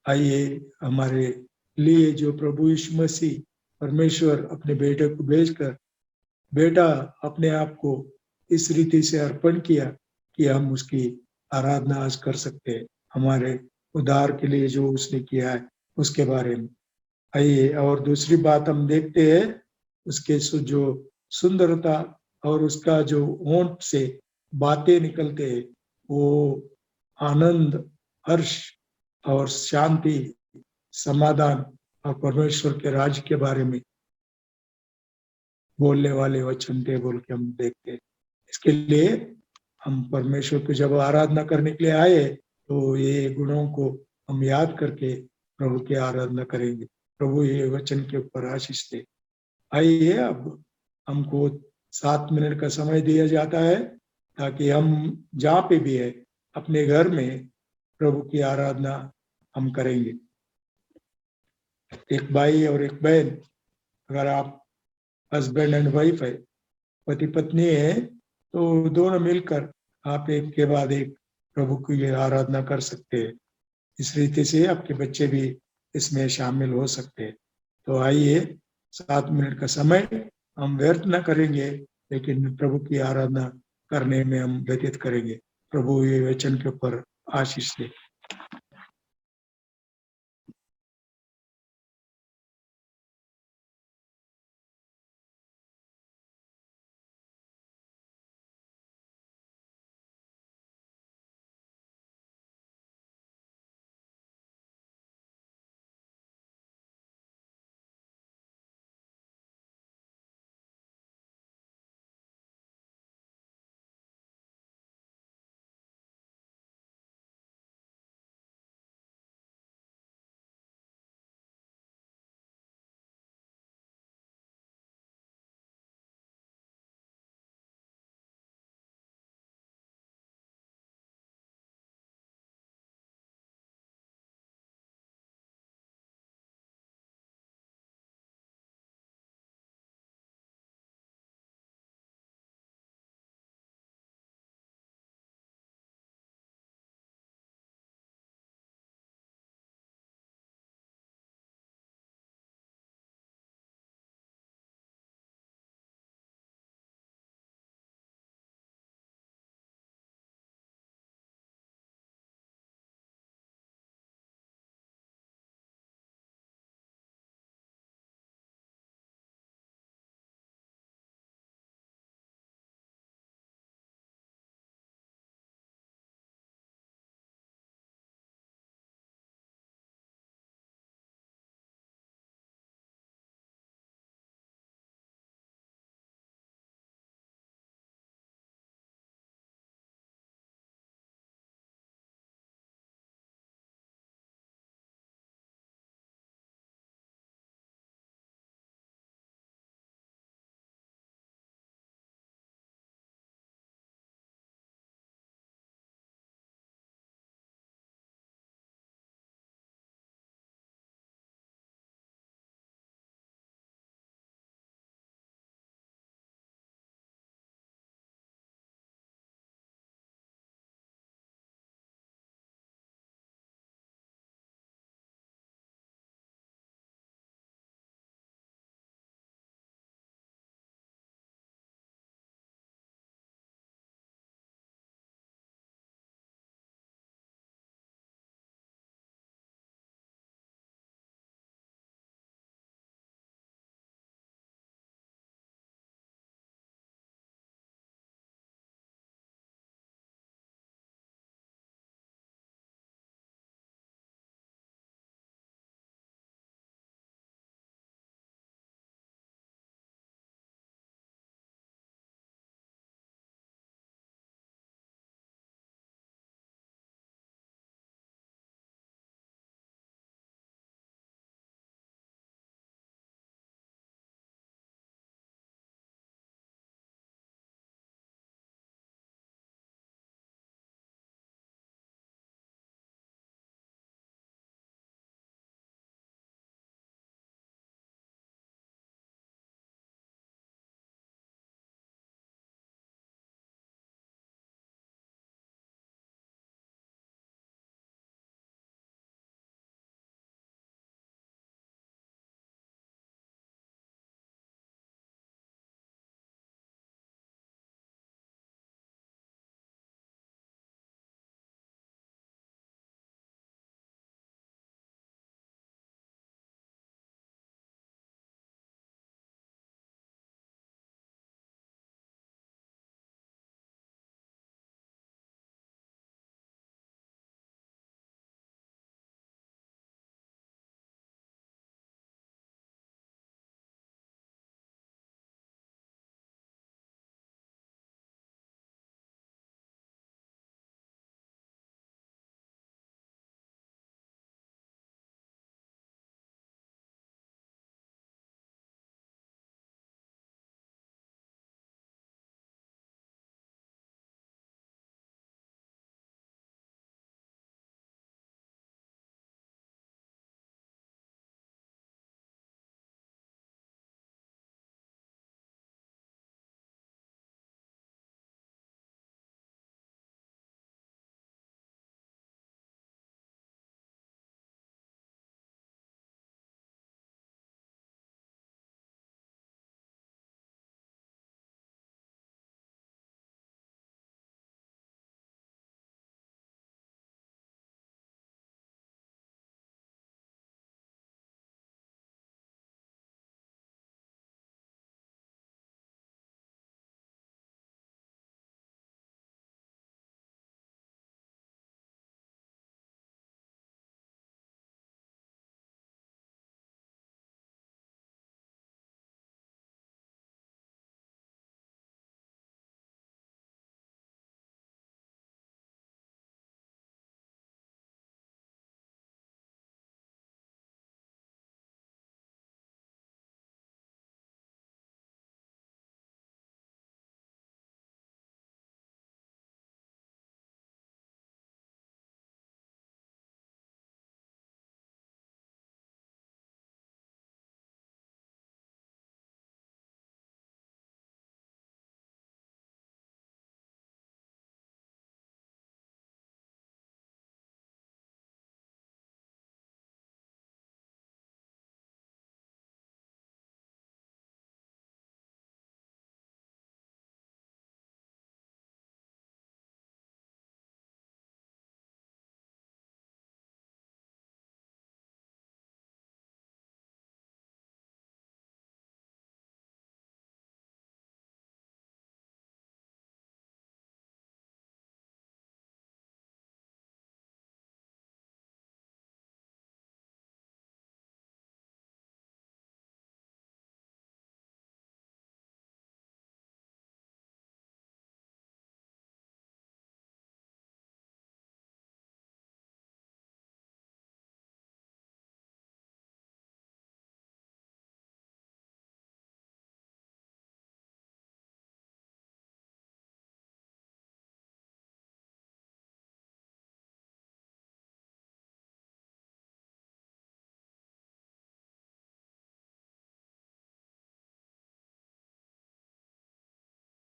आइए हमारे लिए जो प्रभु यीशु मसीह परमेश्वर अपने बेटे को भेजकर बेटा अपने आप को इस रीति से अर्पण किया कि हम उसकी आराधना आज कर सकते हैं, हमारे उद्धार के लिए जो उसने किया है उसके बारे में। आइए, और दूसरी बात हम देखते हैं उसके जो सुंदरता और उसका जो होंठ से बातें निकलते हैं, वो आनंद, हर्ष और शांति, समाधान और परमेश्वर के राज्य के बारे में बोलने वाले वचन थे बोल के हम देखते हैं। इसके लिए हम परमेश्वर को जब आराधना करने के लिए आए तो ये गुणों को हम याद करके प्रभु की आराधना करेंगे। प्रभु ये वचन के ऊपर आशीष दे। आइए, अब हमको 7 मिनट का समय दिया जाता है ताकि हम जहाँ पे भी है अपने घर में प्रभु की आराधना हम करेंगे। एक भाई और एक बहन, अगर आप हस्बैंड एंड वाइफ है, पति पत्नी है, तो दोनों मिलकर आप एक के बाद एक प्रभु की ये आराधना कर सकते हैं। इस रीति से आपके बच्चे भी इसमें शामिल हो सकते हैं। तो आइए, 7 मिनट का समय हम व्यर्थ न करेंगे, लेकिन प्रभु की आराधना करने में हम व्यतीत करेंगे। प्रभु ये वचन के ऊपर आशीष दे।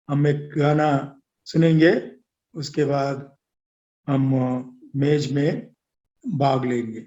हम एक गाना सुनेंगे, उसके बाद हम मेज में भाग लेंगे।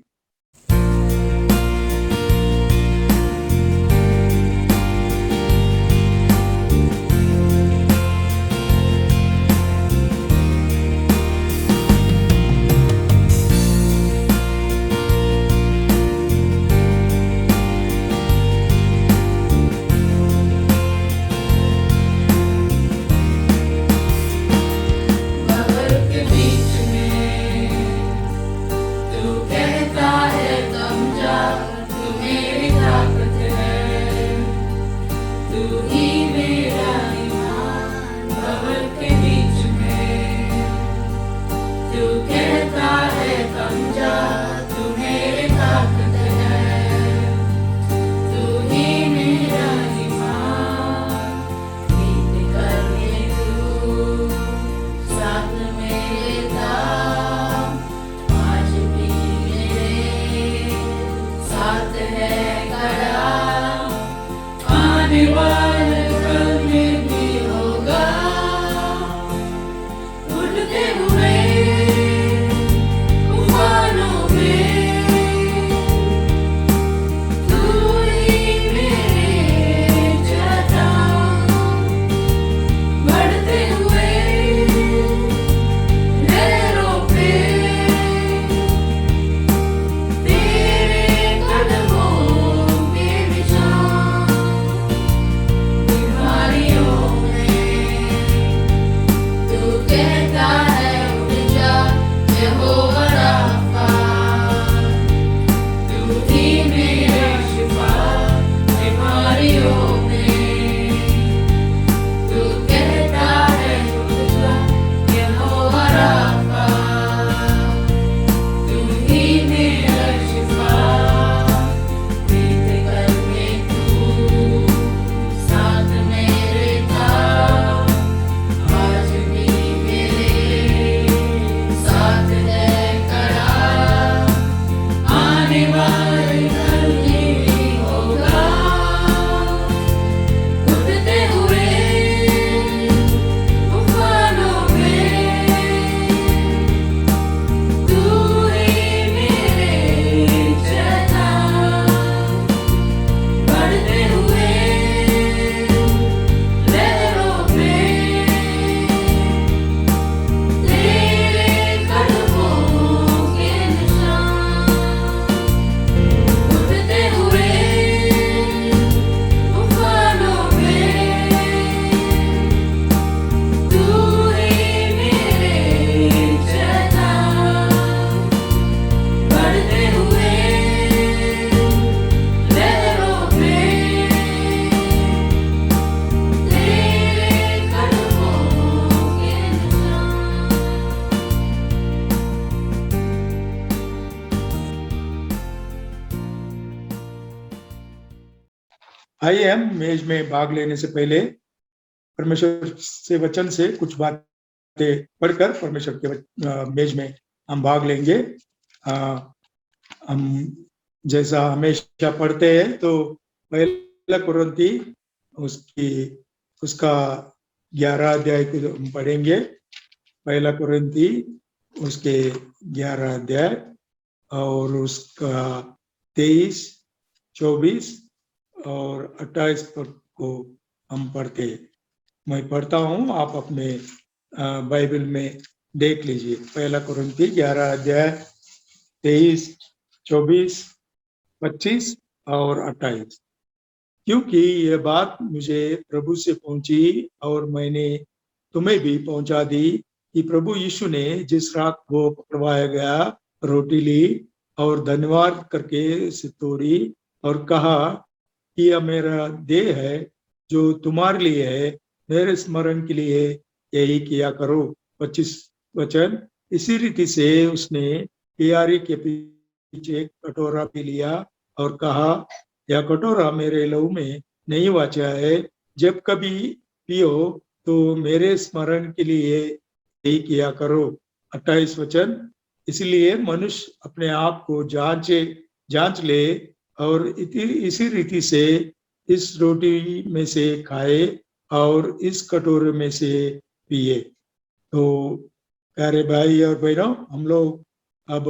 आइए हम मेज में भाग लेने से पहले परमेश्वर से वचन से कुछ बातें पढ़कर परमेश्वर के मेज में हम भाग लेंगे। हम जैसा हमेशा पढ़ते हैं तो पहला कुरिन्थी उसका 11 अध्याय को हम पढ़ेंगे। पहला कुरिन्थी उसके 11 अध्याय और उसका 23, 24 और 28 पद को हम पढ़ते। मैं पढ़ता हूँ, आप अपने बाइबल में देख लीजिए। पहला कुरिन्थी 11 अध्याय 23, 24, 25 और 28। क्योंकि ये बात मुझे प्रभु से पहुंची और मैंने तुम्हें भी पहुंचा दी कि प्रभु यीशु ने जिस रात को पकड़वाया गया रोटी ली और धन्यवाद करके इसे तोड़ी और कहा कि यह मेरा देह है जो तुम्हारे लिए है, मेरे स्मरण के लिए यही किया करो। 25 वचन। इसी रीति से उसने तैयारी के पीछे एक कटोरा पी लिया और कहा, यह कटोरा मेरे लहू में नहीं वाचा है, जब कभी पियो तो मेरे स्मरण के लिए यही किया करो। 28 वचन। इसलिए मनुष्य अपने आप को जांच ले और इसी रीति से इस रोटी में से खाए और इस कटोरे में से पिए। तो प्यारे भाई और बहनों, हम लोग अब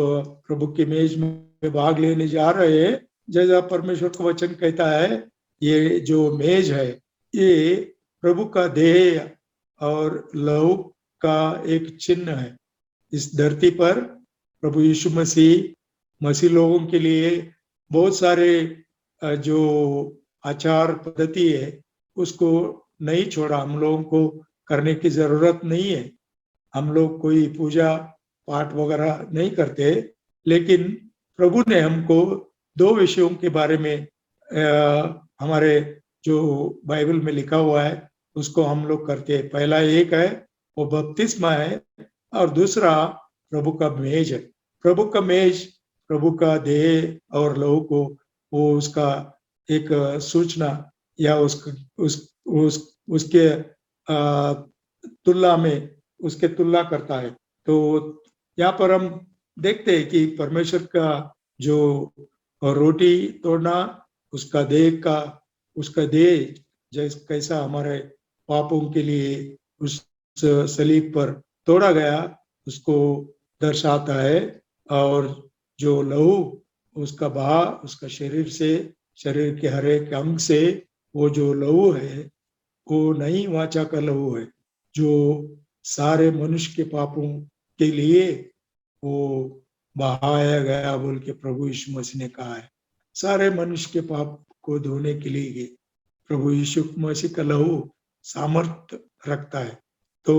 प्रभु की मेज में भाग लेने जा रहे हैं। जैसा परमेश्वर का वचन कहता है, ये जो मेज है ये प्रभु का देह और लहू का एक चिन्ह है। इस धरती पर प्रभु यीशु मसीह लोगों के लिए बहुत सारे जो आचार पद्धति है उसको नहीं छोड़ा। हम लोगों को करने की जरूरत नहीं है। हम लोग कोई पूजा पाठ वगैरह नहीं करते, लेकिन प्रभु ने हमको दो विषयों के बारे में हमारे जो बाइबल में लिखा हुआ है उसको हम लोग करते हैं। पहला एक है वो बपतिस्मा है, और दूसरा प्रभु का मेज है। प्रभु का मेज प्रभु का देह और लहू को वो उसका एक सूचना या उसके तुलना में उसके तुलना करता है। तो यहाँ पर हम देखते हैं कि परमेश्वर का जो रोटी तोड़ना, उसका देह जैसे कैसा हमारे पापों के लिए उस सलीब पर तोड़ा गया उसको दर्शाता है। और जो लहू उसका बहा उसका शरीर के हर एक अंग से वो जो लहू है वो नई वाचा का लहू है, जो सारे मनुष्य के पापों के लिए वो बहाया गया बोल के प्रभु यीशु मसीह ने कहा है। सारे मनुष्य के पाप को धोने के लिए प्रभु यीशु मसीह का लहू सामर्थ्य रखता है। तो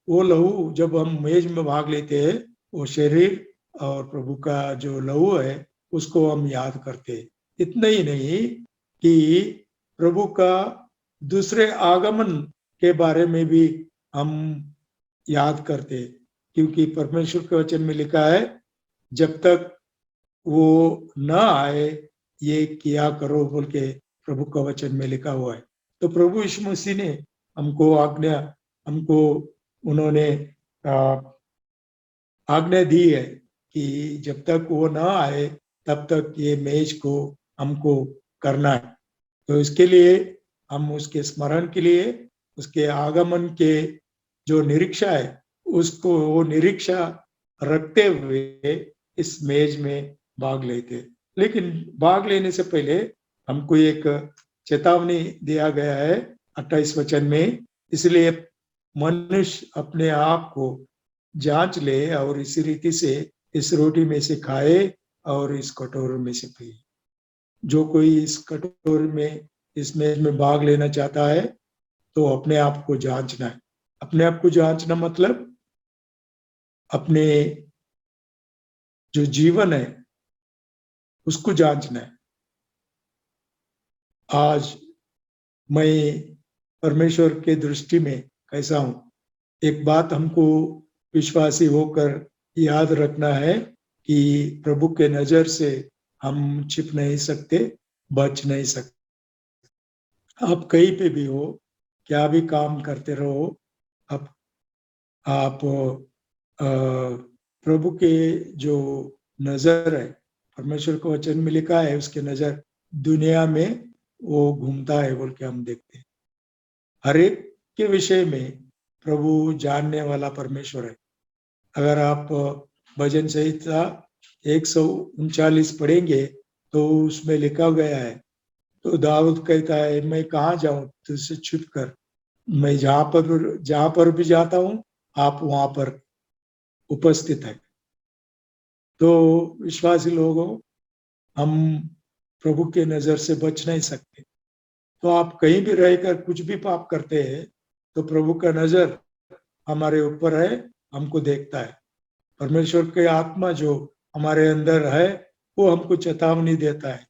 वो लहू जब हम मेज में भाग लेते हैं, वो शरीर और प्रभु का जो लहू है उसको हम याद करते हैं। इतना ही नहीं कि प्रभु का दूसरे आगमन के बारे में भी हम याद करते हैं, क्योंकि परमेश्वर के वचन में लिखा है जब तक वो न आए ये किया करो बोल के प्रभु का वचन में लिखा हुआ है। तो प्रभु यीशु मसीह ने हमको उन्होंने आज्ञा दी है कि जब तक वो ना आए तब तक ये मेज को हमको करना है। तो इसके लिए हम उसके स्मरण के लिए उसके आगमन के जो निरीक्षा है उसको वो निरीक्षा रखते हुए इस मेज में भाग लेते। लेकिन भाग लेने से पहले हमको एक चेतावनी दिया गया है 28 वचन में, इसलिए मनुष्य अपने आप को जांच ले और इसी रीति से इस रोटी में से खाए और इस कटोरे में से पिए। जो कोई इस कटोरे में इस मेज में भाग लेना चाहता है तो अपने आप को जांचना है। अपने आप को जांचना मतलब अपने जो जीवन है उसको जांचना है। आज मैं परमेश्वर के दृष्टि में कैसा हूं? एक बात हमको विश्वासी होकर याद रखना है कि प्रभु के नजर से हम छिप नहीं सकते, बच नहीं सकते। आप कहीं पे भी हो, क्या भी काम करते रहो, आप प्रभु के जो नजर है, परमेश्वर को वचन में लिखा है उसके नजर दुनिया में वो घूमता है बोल के हम देखते हैं। हर एक के विषय में प्रभु जानने वाला परमेश्वर है। अगर आप भजन संहिता 139 पढ़ेंगे तो उसमें लिखा गया है, तो दाऊद कहता है मैं कहाँ जाऊं तुझसे छुप कर, मैं जहां पर भी जाता हूं आप वहां पर उपस्थित है। तो विश्वासी लोगों, हम प्रभु के नजर से बच नहीं सकते। तो आप कहीं भी रहकर कुछ भी पाप करते हैं तो प्रभु का नजर हमारे ऊपर है, हमको देखता है। परमेश्वर की आत्मा जो हमारे अंदर है वो हमको चेतावनी देता है।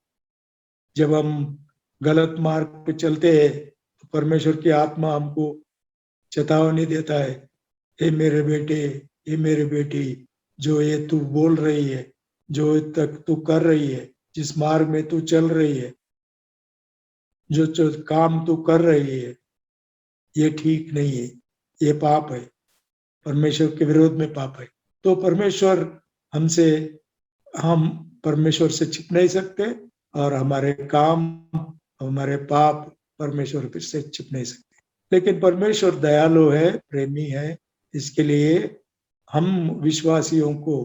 जब हम गलत मार्ग पे चलते हैं तो परमेश्वर की आत्मा हमको चेतावनी देता है, हे मेरे बेटे, हे मेरी बेटी, जो ये तू बोल रही है, जो तक तू कर रही है, जिस मार्ग में तू चल रही है, जो काम तू कर रही है, ये ठीक नहीं है, ये पाप है, परमेश्वर के विरोध में पाप है। तो हम परमेश्वर से छिप नहीं सकते, और हमारे काम, हमारे पाप परमेश्वर से छिप नहीं सकते। लेकिन परमेश्वर दयालु है, प्रेमी है। इसके लिए हम विश्वासियों को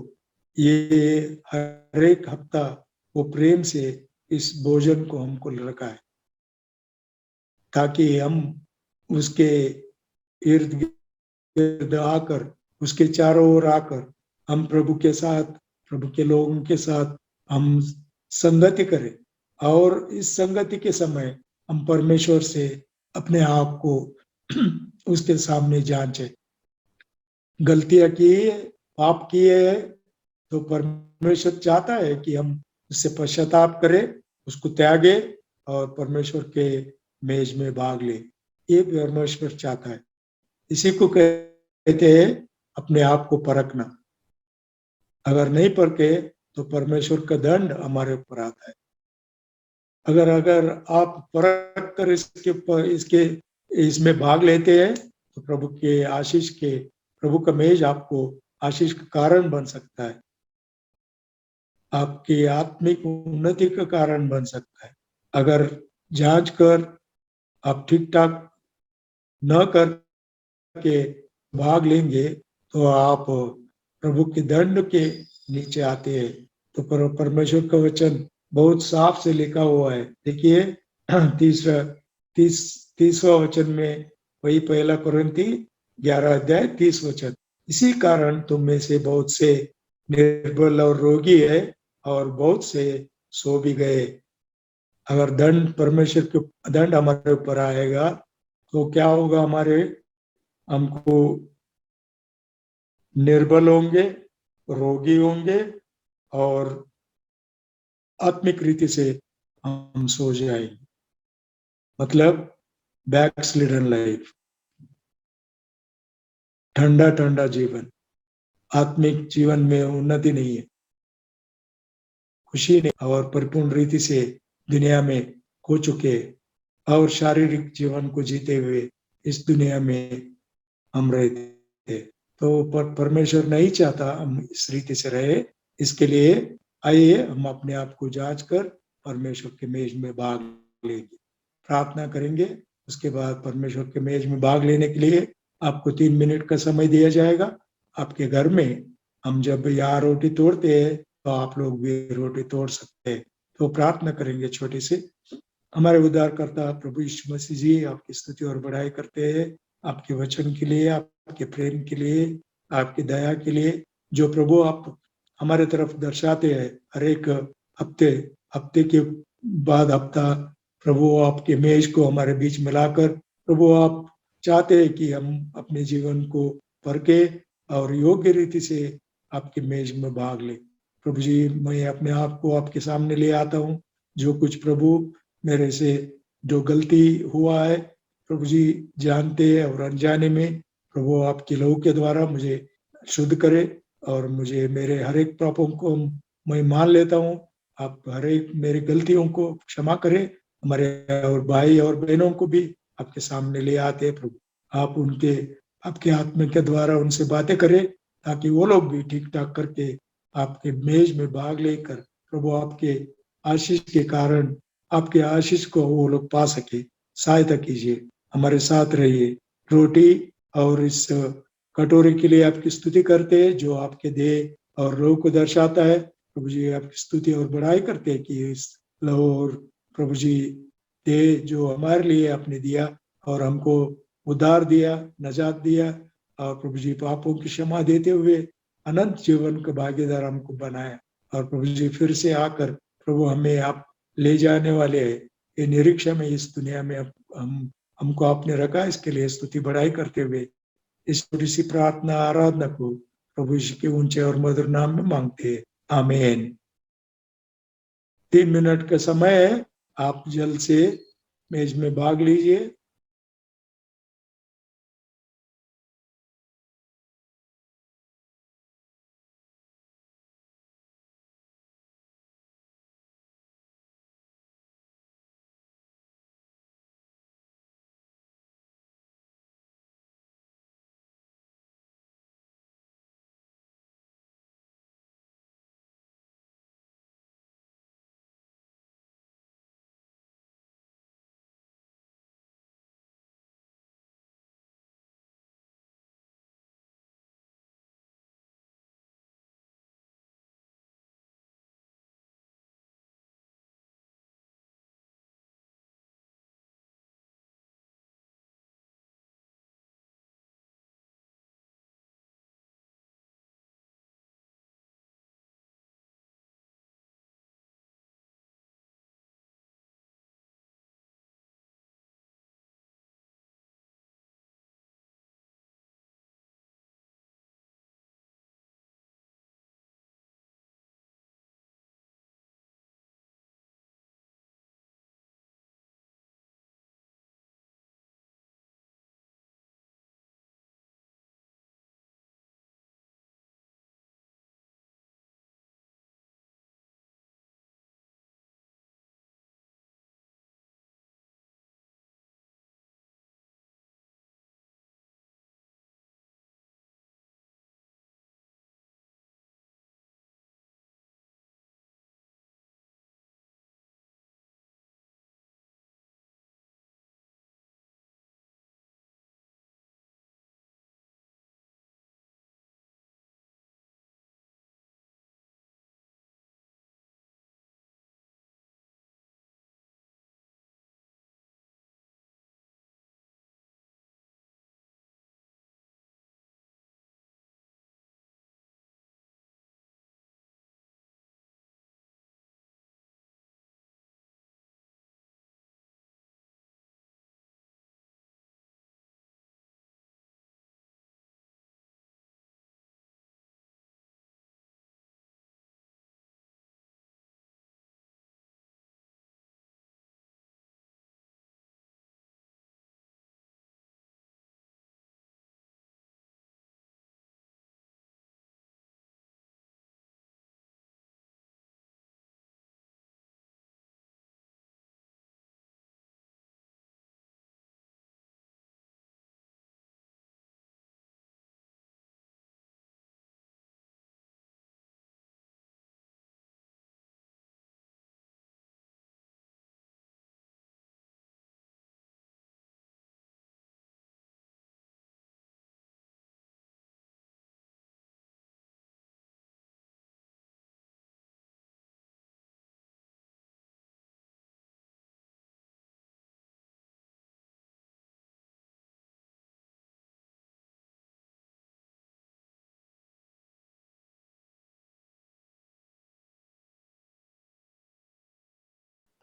ये हर एक हफ्ता वो प्रेम से इस भोजन को हमको रखा है, ताकि हम उसके इर्द गिर्द आकर, उसके चारों ओर आकर, हम प्रभु के साथ, प्रभु के लोगों के साथ हम संगति करें। और इस संगति के समय हम परमेश्वर से अपने आप को उसके सामने जांचे। गलतियां की है, पाप किए है, तो परमेश्वर चाहता है कि हम उससे पश्चाताप करें, उसको त्यागे और परमेश्वर के मेज में भाग ले। ये परमेश्वर चाहता है। इसी को कहते हैं अपने आप को परखना। अगर नहीं परखे तो परमेश्वर का दंड हमारे ऊपर आता है। अगर अगर आप परख कर इसके इसमें भाग लेते हैं तो प्रभु का मेज आपको आशीष का कारण बन सकता है, आपकी आत्मिक उन्नति का कारण बन सकता है। अगर जांच कर आप ठीक ठाक न करके भाग लेंगे तो आप प्रभु के दंड के नीचे आते हैं। तो परमेश्वर का वचन बहुत साफ से लिखा हुआ है। देखिए तीसरा तीस 30वां वचन में, वही पहला कुरिन्थी 11 अध्याय 30 वचन। इसी कारण तुम में से बहुत से निर्बल और रोगी है और बहुत से सो भी गए। अगर दंड हमारे ऊपर आएगा तो क्या होगा? हमको निर्बल होंगे, रोगी होंगे और आत्मिक रीति से हम सो जाएंगे। मतलब बैकस्लिडन लाइफ, ठंडा ठंडा जीवन, आत्मिक जीवन में उन्नति नहीं है, खुशी नहीं, और परिपूर्ण रीति से दुनिया में खो चुके और शारीरिक जीवन को जीते हुए इस दुनिया में हम रहते। तो परमेश्वर नहीं चाहता हम इस रीति से रहे। इसके लिए आइए हम अपने आप को जांच कर परमेश्वर के मेज में भाग लेंगे, प्रार्थना करेंगे। उसके बाद परमेश्वर के मेज में भाग लेने के लिए आपको 3 मिनट का समय दिया जाएगा। आपके घर में हम जब यहाँ रोटी तोड़ते हैं तो आप लोग भी रोटी तोड़ सकते हैं। तो प्रार्थना करेंगे छोटी सी। हमारे उद्धारकर्ता प्रभु यीशु मसीह जी, आपकी स्तुति और बड़ाई करते हैं आपके वचन के लिए, आपके प्रेम के लिए, आपकी दया के लिए, जो प्रभु आप हमारे तरफ दर्शाते हैं हर एक हफ्ते हफ्ते के बाद हफ्ता। प्रभु आपके मेज को हमारे बीच मिलाकर, प्रभु आप चाहते हैं कि हम अपने जीवन को परखे और योग्य रीति से आपके मेज में भाग ले। प्रभु जी, मैं अपने आप को आपके सामने ले आता हूँ। जो कुछ प्रभु मेरे से जो गलती हुआ है, प्रभु जी जानते और अनजाने में, प्रभु आपके लहू के द्वारा मुझे शुद्ध करे और मुझे मेरे हर एक पापों को मैं मान लेता हूँ। आप हर एक मेरी गलतियों को क्षमा करें। हमारे और भाई और बहनों को भी आपके सामने ले आते हैं प्रभु। आप आपके आत्मा के द्वारा उनसे बातें करें ताकि वो लोग भी ठीक ठाक करके आपके मेज में भाग लेकर प्रभु आपके आशीष के कारण, आपके आशीष को वो लोग पा सके। सहायता कीजिए, हमारे साथ रहिए। रोटी और इस कटोरे के लिए आपकी स्तुति करते हैं जो आपके देह और रोह को दर्शाता है। प्रभु जी आपकी स्तुति और बड़ाई करते हैं कि इस लहू और प्रभु जी देह जो हमारे लिए आपने दिया और हमको उद्धार दिया, नजात दिया, और प्रभु जी पापों की क्षमा देते हुए अनंत जीवन का भागीदार हमको बनाया। और प्रभु जी फिर से आकर प्रभु हमें आप ले जाने वाले हैं। ये निरीक्षा में इस दुनिया में हमको आपने रखा। इसके लिए स्तुति बढ़ाई करते हुए इस छोटी सी प्रार्थना आराधना को प्रभु यीशु के ऊंचे और मधुर नाम में मांगते हैं, आमीन। 3 मिनट का समय है, आप जल्द से मेज में भाग लीजिए।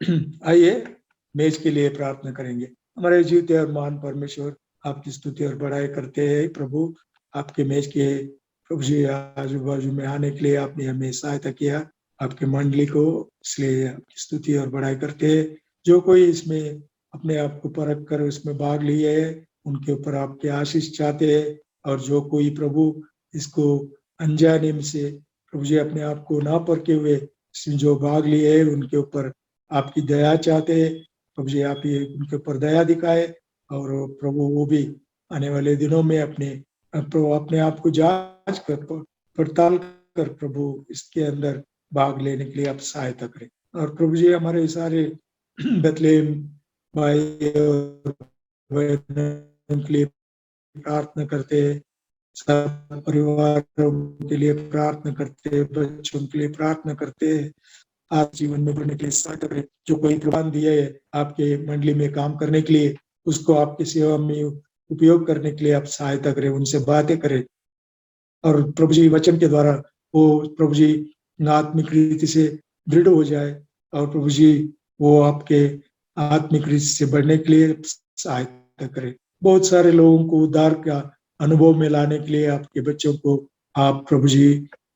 आइए मेज के लिए प्रार्थना करेंगे। हमारे जीवते और महान परमेश्वर, आपकी स्तुति और बड़ाई करते हैं प्रभु। आपके मेज के प्रभु जी आजू बाजू में आने के लिए आपने हमें सहायता किया, आपके मंडली को, इसलिए आपकी स्तुति और बड़ाई करते हैं। जो कोई इसमें अपने आप को परख कर इसमें भाग लिए है, उनके ऊपर आपके आशीष चाहते हैं। और जो कोई प्रभु इसको अनजाने में से प्रभु जी अपने आप को ना परखे हुए इसमें जो भाग लिए है, उनके ऊपर आपकी दया चाहते हैं। प्रभु जी आप ये उनके ऊपर दया दिखाए, और प्रभु वो भी आने वाले दिनों में प्रभु अपने आप को जांच कर पड़ताल कर प्रभु इसके अंदर भाग लेने के लिए आप सहायता करें। और प्रभु जी हमारे सारे बेतलेहम भाई और बहनों के लिए प्रार्थना करते हैं, सब परिवारों के लिए प्रार्थना करते हैं, बच्चों के लिए प्रार्थना करते हैं। आप जीवन में बढ़ने के लिए सहायता करें। जो कोई प्रदान दिए है आपके मंडली में काम करने के लिए, उसको आपकी सेवा में उपयोग करने के लिए आप सहायता करें, उनसे बातें करें। और प्रभु जी वचन के द्वारा वो प्रभु जी आत्मिक रीति से दृढ़ हो जाए, और प्रभु जी वो आपके आत्मिक रीति से बढ़ने के लिए सहायता करें। बहुत सारे लोगों को उद्धार का अनुभव में लाने के लिए आपके बच्चों को आप प्रभु जी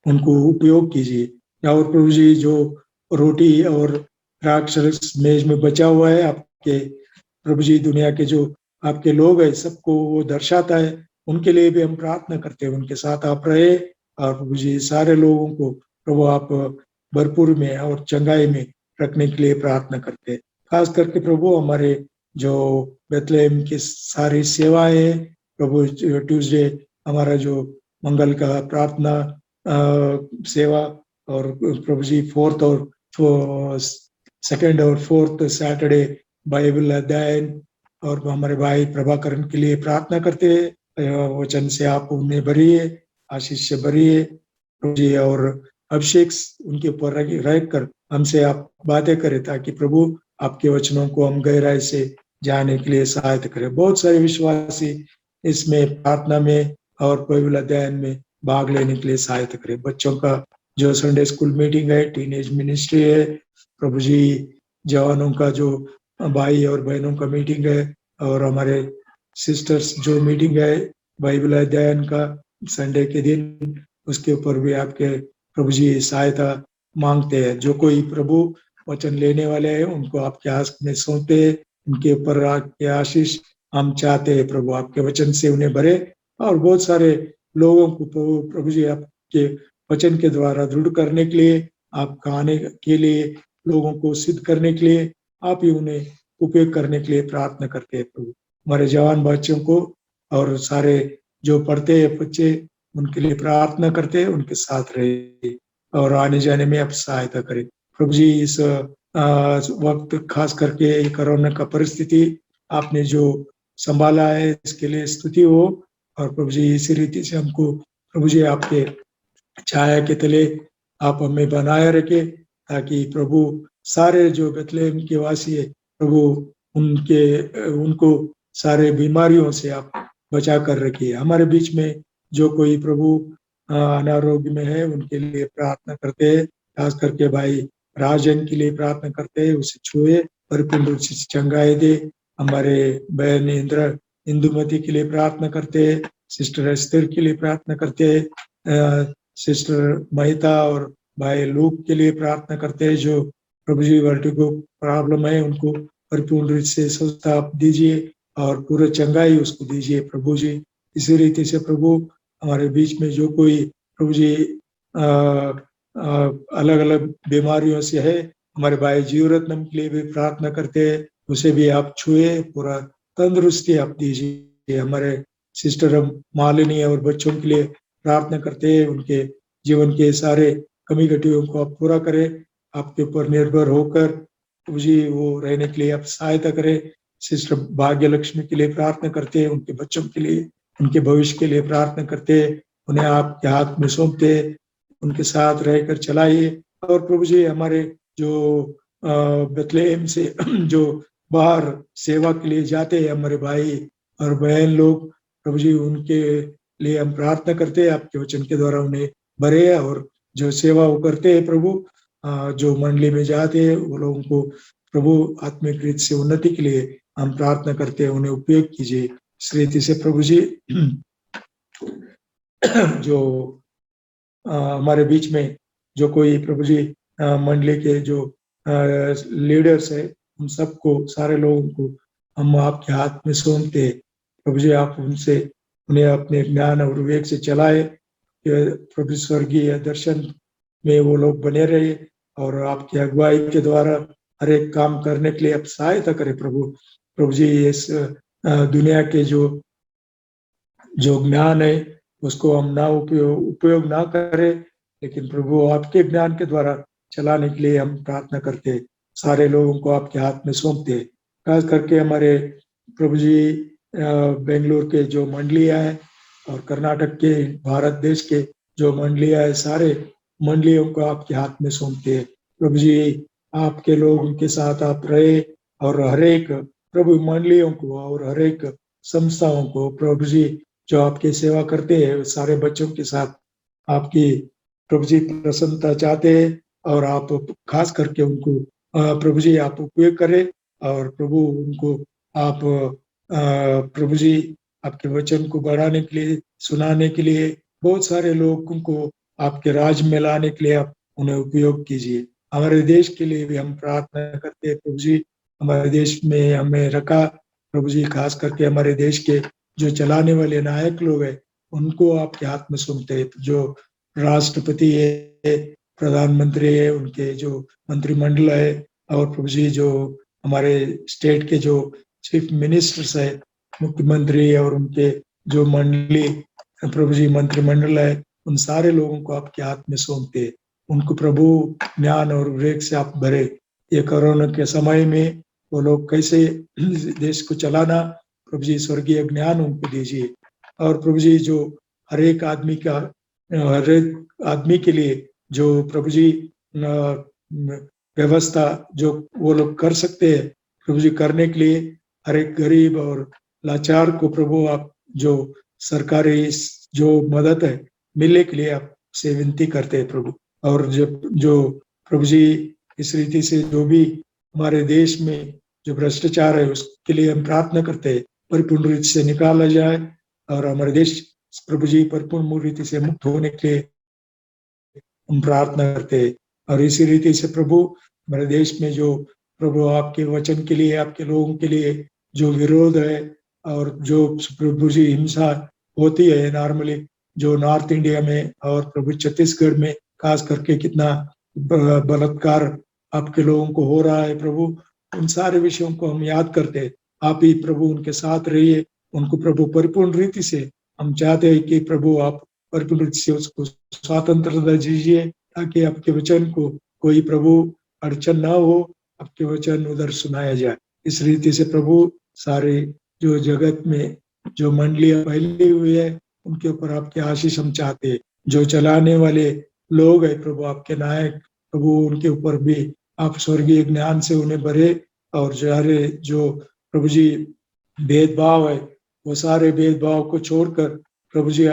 उनको उपयोग कीजिए। और प्रभु जी जो रोटी और द्राक्षरस मेज में बचा हुआ है, आपके प्रभु जी दुनिया के जो आपके लोग हैं सबको वो दर्शाता है, उनके लिए भी हम प्रार्थना करते हैं, उनके साथ आप रहे। और प्रभु जी सारे लोगों को प्रभु आप भरपूर में और चंगाई में रखने के लिए प्रार्थना करते हैं। खास करके प्रभु हमारे जो बेतलेहम की सारी सेवाएं हैं, प्रभु ट्यूसडे हमारा जो मंगल का प्रार्थना सेवा, और प्रभु जी फोर्थ और सेकंड और फोर्थ सैटरडे बाइबल अध्ययन, और हमारे भाई प्रभाकरण के लिए प्रार्थना करते हैं। वचन से आप उन्हें भरिए, आशीष से भरिए प्रभु जी, और अभिषेक उनके ऊपर रहकर हमसे आप बातें करें, ताकि प्रभु आपके वचनों को हम गहराई से जानने के लिए सहायता करें। बहुत सारे विश्वासी इसमें प्रार्थना में और बाइबल अध्ययन में भाग लेने के लिए सहायता करें। बच्चों का जो संडे स्कूल मीटिंग है, टीनेज मिनिस्ट्री है, प्रभु जी जवानों का जो भाई और बहनों का मीटिंग है, और हमारे सिस्टर्स जो मीटिंग है बाइबल अध्ययन का संडे के दिन, उसके ऊपर भी आपके प्रभु जी सहायता मांगते हैं। जो कोई प्रभु वचन लेने वाले हैं उनको आपके हाथ में सौंपते हैं, उनके ऊपर आपके आशीष हम चाहते हैं प्रभु, आपके वचन से उन्हें भरे। और बहुत सारे लोगों को प्रभु जी आपके वचन के द्वारा दृढ़ करने के लिए, आपका आने के लिए, लोगों को सिद्ध करने के लिए आप ही उन्हें उपयोग करने के लिए प्रार्थना करते हैं प्रभु। हमारे जवान बच्चों को और सारे जो पढ़ते हैं बच्चे, उनके लिए प्रार्थना करते हैं, उनके साथ रहे और आने जाने में आप सहायता करें प्रभु जी। इस वक्त खास करके कोरोना का परिस्थिति आपने जो संभाला है, इसके लिए स्तुति हो। और प्रभु जी इसी रीति से हमको प्रभु जी आपके छाया के तले आप हमें बनाए रखे, ताकि प्रभु सारे जो बेतलेहम के वासी है प्रभु उनको सारे बीमारियों से आप बचा कर रखिए। हमारे बीच में जो कोई प्रभु अनारोग्य में है, उनके लिए प्रार्थना करते हैं। खास करके भाई राजन के लिए प्रार्थना करते हैं, उसे छुए परिपूर्ण रूप से चंगाई दे। हमारे बहन इंदुमती के लिए प्रार्थना करते हैं, सिस्टर एस्तर के लिए प्रार्थना करते हैं, सिस्टर महिता और भाई लूक के लिए प्रार्थना करते हैं, जो प्रभु जी वर्टिगो प्रॉब्लम है उनको परिपूर्ण रूप से स्वस्थता आप दीजिए और पूरे चंगाई उसको दीजिए प्रभु जी। इसी रीति से प्रभु हमारे बीच में जो कोई प्रभु जी अलग अलग बीमारियों से है, हमारे भाई जीवरत्नम के लिए भी प्रार्थना करते हैं, उसे भी आप छुए, पूरा तंदुरुस्ती आप दीजिए। हमारे सिस्टर मालिनी और बच्चों के लिए प्रार्थना करते हैं, उनके जीवन के सारे कमी घटियों को आप पूरा करें, आपके ऊपर निर्भर होकर प्रभु जी वो रहने के लिए आप सहायता करें। सिस्टर भाग्य लक्ष्मी के लिए प्रार्थना करते हैं, उनके बच्चों के लिए, उनके भविष्य के लिए प्रार्थना करते हैं, उन्हें आपके हाथ में सौंपते, उनके साथ रहकर चलाइए। और प्रभु जी हमारे जो बेतलेहम से जो बाहर सेवा के लिए जाते हैं हमारे भाई और बहन लोग, प्रभु जी उनके लिए हम प्रार्थना करते हैं, आपके वचन के द्वारा उन्हें भरे। और जो सेवा वो करते हैं प्रभु, जो मंडली में जाते हैं वो लोगों को प्रभु आत्मिक रीति से उन्नति के लिए हम प्रार्थना करते हैं, उन्हें उपयोग कीजिए। इस रीति से प्रभु जी जो हमारे बीच में जो कोई प्रभु जी मंडली के जो लीडर्स है, उन सबको, सारे लोगों को हम आपके हाथ में सौंपते हैं। प्रभु जी आप उन्हें अपने ज्ञान और विवेक से चलाए, प्रभु स्वर्गीय दर्शन में वो लोग बने रहे और आपकी अगुवाई के द्वारा हर एक काम करने के लिए आप सहायता करें प्रभु जी। इस दुनिया के जो ज्ञान है उसको हम ना उपयोग ना करें, लेकिन प्रभु आपके ज्ञान के द्वारा चलाने के लिए हम प्रार्थना करते, सारे लोगों को आपके हाथ में सौंपते। खास करके हमारे प्रभु जी बेंगलुरु के जो मंडलियां हैं और कर्नाटक के, भारत देश के जो मंडलियां हैं, सारे मंडलियों को आपके हाथ में सौंपते हैं। प्रभु जी आपके लोग उनके साथ आप रहे और हर एक प्रभु मंडलियों को और हर एक संस्थाओं को प्रभु जी जो आपकी सेवा करते हैं, सारे बच्चों के साथ आपकी प्रभु जी प्रसन्नता चाहते हैं और आप खास करके उनको प्रभु जी आप उपयोग करें और प्रभु उनको आप प्रभु जी आपके वचन को बढ़ाने के लिए, सुनाने के लिए, बहुत सारे लोगों को आपके राज में लाने के लिए आप उन्हें उपयोग कीजिए। हमारे देश के लिए भी हम प्रार्थना करते हैं प्रभु जी, हमारे देश में हमें रखा प्रभु जी, खास करके हमारे देश के जो चलाने वाले नायक लोग हैं उनको आपके हाथ में सौंपते हैं। जो राष्ट्रपति है, प्रधानमंत्री है, उनके जो मंत्रिमंडल है और प्रभु जी जो हमारे स्टेट के जो चीफ मिनिस्टर्स है, मुख्यमंत्री और उनके जो मंडली प्रभु जी मंत्रिमंडल है, उन सारे लोगों को आपके हाथ में सौंपते। उनको प्रभु ज्ञान और विवेक से आप भरे। ये कोरोना के समय में वो लोग कैसे देश को चलाना, प्रभु जी स्वर्गीय ज्ञान उनको दीजिए। और प्रभु जी जो हर एक आदमी के लिए जो प्रभु जी व्यवस्था जो वो लोग कर सकते हैं प्रभु जी, करने के लिए हर एक गरीब और लाचार को प्रभु आप जो सरकारी जो मदद है मिलने के लिए आप से विनती करते हैं प्रभु। और जो प्रभु जी इस रीति से जो भी हमारे देश में जो भ्रष्टाचार है उसके लिए हम प्रार्थना करते हैं परिपूर्ण रीति से निकाला जाए और हमारे देश प्रभु जी परिपूर्ण रीति से मुक्त होने के लिए हम प्रार्थना करते हैं। और इसी रीति से प्रभु हमारे देश में जो प्रभु आपके वचन के लिए, आपके लोगों के लिए जो विरोध है और जो प्रभु जी हिंसा होती है नॉर्मली जो नॉर्थ इंडिया में और प्रभु छत्तीसगढ़ में खास करके कितना बलात्कार आपके लोगों को हो रहा है प्रभु, उन सारे विषयों को हम याद करते हैं। आप ही प्रभु उनके साथ रहिए, उनको प्रभु परिपूर्ण रीति से हम चाहते हैं कि प्रभु आप परिपूर्ण रीति से उसको स्वतंत्रता दीजिए ताकि आपके वचन को कोई प्रभु अड़चन ना हो, आपके वचन उधर सुनाया जाए। इस रीति से प्रभु सारे जो जगत में जो मंडलियां फैली हुई है उनके ऊपर आपके आशीष हम चाहते हैं। जो चलाने वाले लोग है प्रभु आपके नायक प्रभु, उनके ऊपर भी आप स्वर्गीय ज्ञान से उन्हें भरे और जो प्रभु जी भेदभाव है वो सारे भेदभाव को छोड़कर प्रभु जी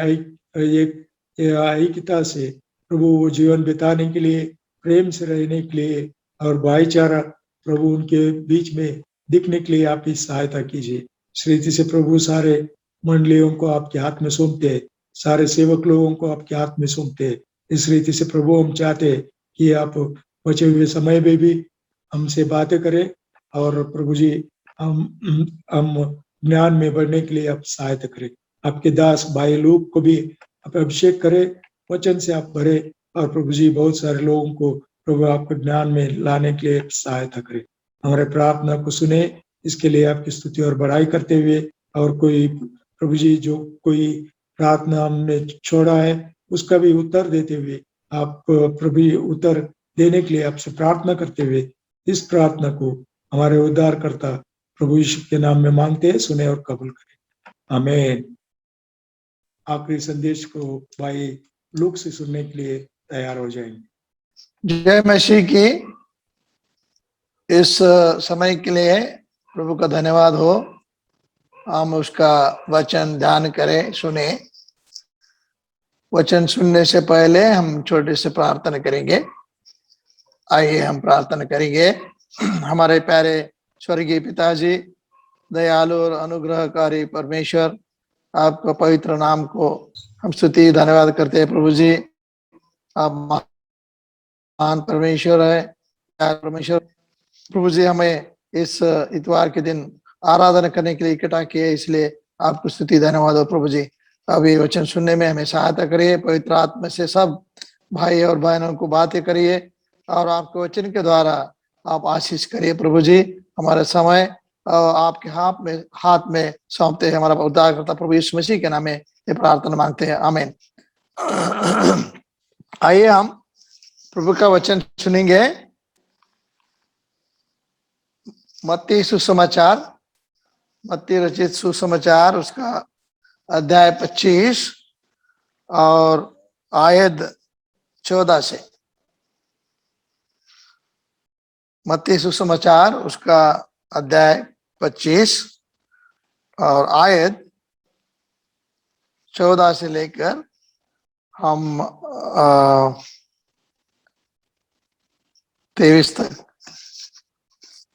ऐक्यता से प्रभु वो जीवन बिताने के लिए, प्रेम से रहने के लिए और भाईचारा प्रभु उनके बीच में दिखने के लिए आप ही सहायता कीजिए। इस रीति से प्रभु सारे मंडलियों को आपके हाथ में सौंपते हैं, सारे सेवक लोगों को आपके हाथ में सौंपते हैं। इस रीति से प्रभु हम चाहते हैं कि आप बचे हुए समय में भी हमसे बातें करें और प्रभु जी हम ज्ञान में बढ़ने के लिए आप सहायता करें। आपके दास भाई लूक को भी आप अभिषेक करें, वचन से आप भरे और प्रभु जी बहुत सारे लोगों को प्रभु आपके ज्ञान में लाने के लिए सहायता करें। हमारे प्रार्थना को सुने, इसके लिए आपकी स्तुति और बड़ाई करते हुए और कोई प्रभु जी जो कोई प्रार्थना हमने छोड़ा है उसका भी उत्तर देते हुए आप प्रभु उत्तर देने के लिए आपसे प्रार्थना करते हुए इस प्रार्थना को हमारे उद्धारकर्ता प्रभु यीशु के नाम में मांगते हैं, सुने और कबूल करें, आमीन। आखिरी संदेश को भाई लूक से सुनने के लिए तैयार हो जाएंगे। जय मसीह की। इस समय के लिए प्रभु का धन्यवाद हो। हम उसका वचन ध्यान करें, सुने। वचन सुनने से पहले हम छोटे से प्रार्थना करेंगे। आइए हम प्रार्थना करेंगे। हमारे प्यारे स्वर्गीय पिताजी, दयालु और अनुग्रहकारी परमेश्वर, आपका पवित्र नाम को हम स्तुति धन्यवाद करते हैं प्रभु जी। आप महान परमेश्वर है, परमेश्वर। प्रभु जी, हमें इस इतवार के दिन आराधना करने के लिए इकट्ठा किए, इसलिए आपको स्तुति धन्यवाद हो प्रभु जी। अब ये वचन सुनने में हमें सहायता करिए, पवित्र आत्मा से सब भाई और बहनों को बातें करिए और आपके वचन के द्वारा आप आशीष करिए प्रभु जी। हमारा समय आपके हाथ में सौंपते हैं। हमारा उद्धारकर्ता प्रभु यीशु मसीह के नाम में ये प्रार्थना मांगते हैं, आमीन। आइए हम प्रभु का वचन सुनेंगे। मत्ती सुसमाचार, मत्ती रचित सुसमाचार, उसका अध्याय 25 और आयत 14 से। मत्ती सुसमाचार उसका अध्याय 25 और आयत 14 से लेकर हम 23 तक।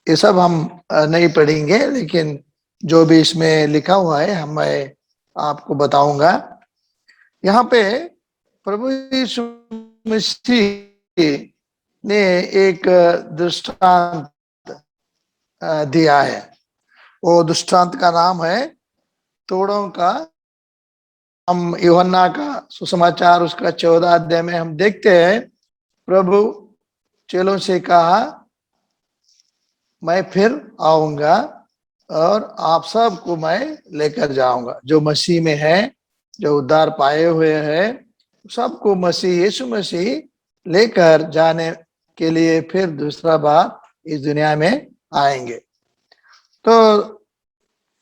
ये सब हम नहीं पढ़ेंगे, लेकिन जो भी इसमें लिखा हुआ है मैं आपको बताऊंगा। यहाँ पे प्रभु यीशु मसीह ने एक दृष्टांत दिया है। वो दृष्टांत का नाम है तोड़ों का। हम यूहन्ना का सुसमाचार उसका 14 अध्याय में हम देखते हैं, प्रभु चेलों से कहा, मैं फिर आऊंगा और आप सबको मैं लेकर जाऊंगा। जो मसीह में है, जो उद्धार पाए हुए हैं, सबको मसीह यीशु मसीह लेकर जाने के लिए फिर दूसरा बार इस दुनिया में आएंगे। तो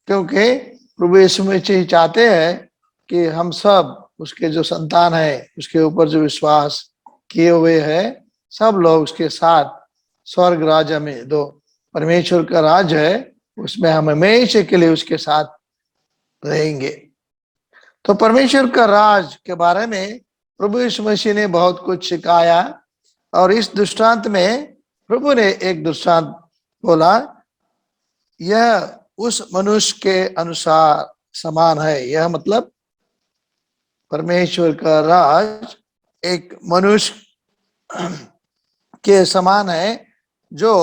क्योंकि प्रभु यीशु मसीह चाहते हैं कि हम सब उसके जो संतान है, उसके ऊपर जो विश्वास किए हुए हैं, सब लोग उसके साथ स्वर्ग राज्य में, दो परमेश्वर का राज है, उसमें हम हमेशा के लिए उसके साथ रहेंगे। तो परमेश्वर का राज के बारे में प्रभु यीशु मसीह ने बहुत कुछ सिखाया और इस दृष्टांत में प्रभु ने एक दृष्टांत बोला, यह उस मनुष्य के अनुसार समान है। यह मतलब परमेश्वर का राज एक मनुष्य के समान है जो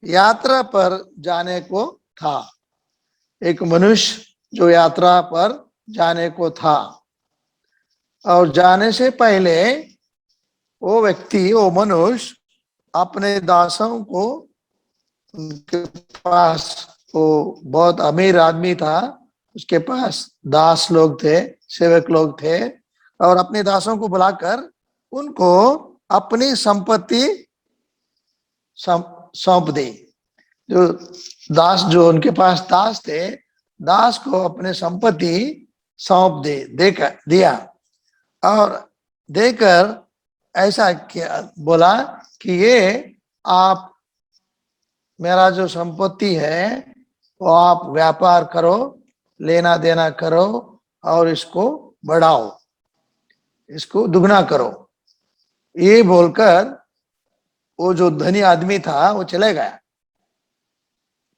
यात्रा पर जाने को था। एक मनुष्य जो यात्रा पर जाने को था और जाने से पहले वो व्यक्ति, वो मनुष्य अपने दासों को, उनके पास, वो बहुत अमीर आदमी था, उसके पास दास लोग थे, सेवक लोग थे, और अपने दासों को बुलाकर उनको अपनी संपत्ति सौंप दी। जो दास, जो उनके पास दास थे, दास को अपने संपत्ति सौंप दिया और देकर ऐसा किया, बोला कि ये आप मेरा जो संपत्ति है वो आप व्यापार करो, लेना देना करो और इसको बढ़ाओ, इसको दुगना करो। ये बोलकर वो जो धनी आदमी था वो चले गया,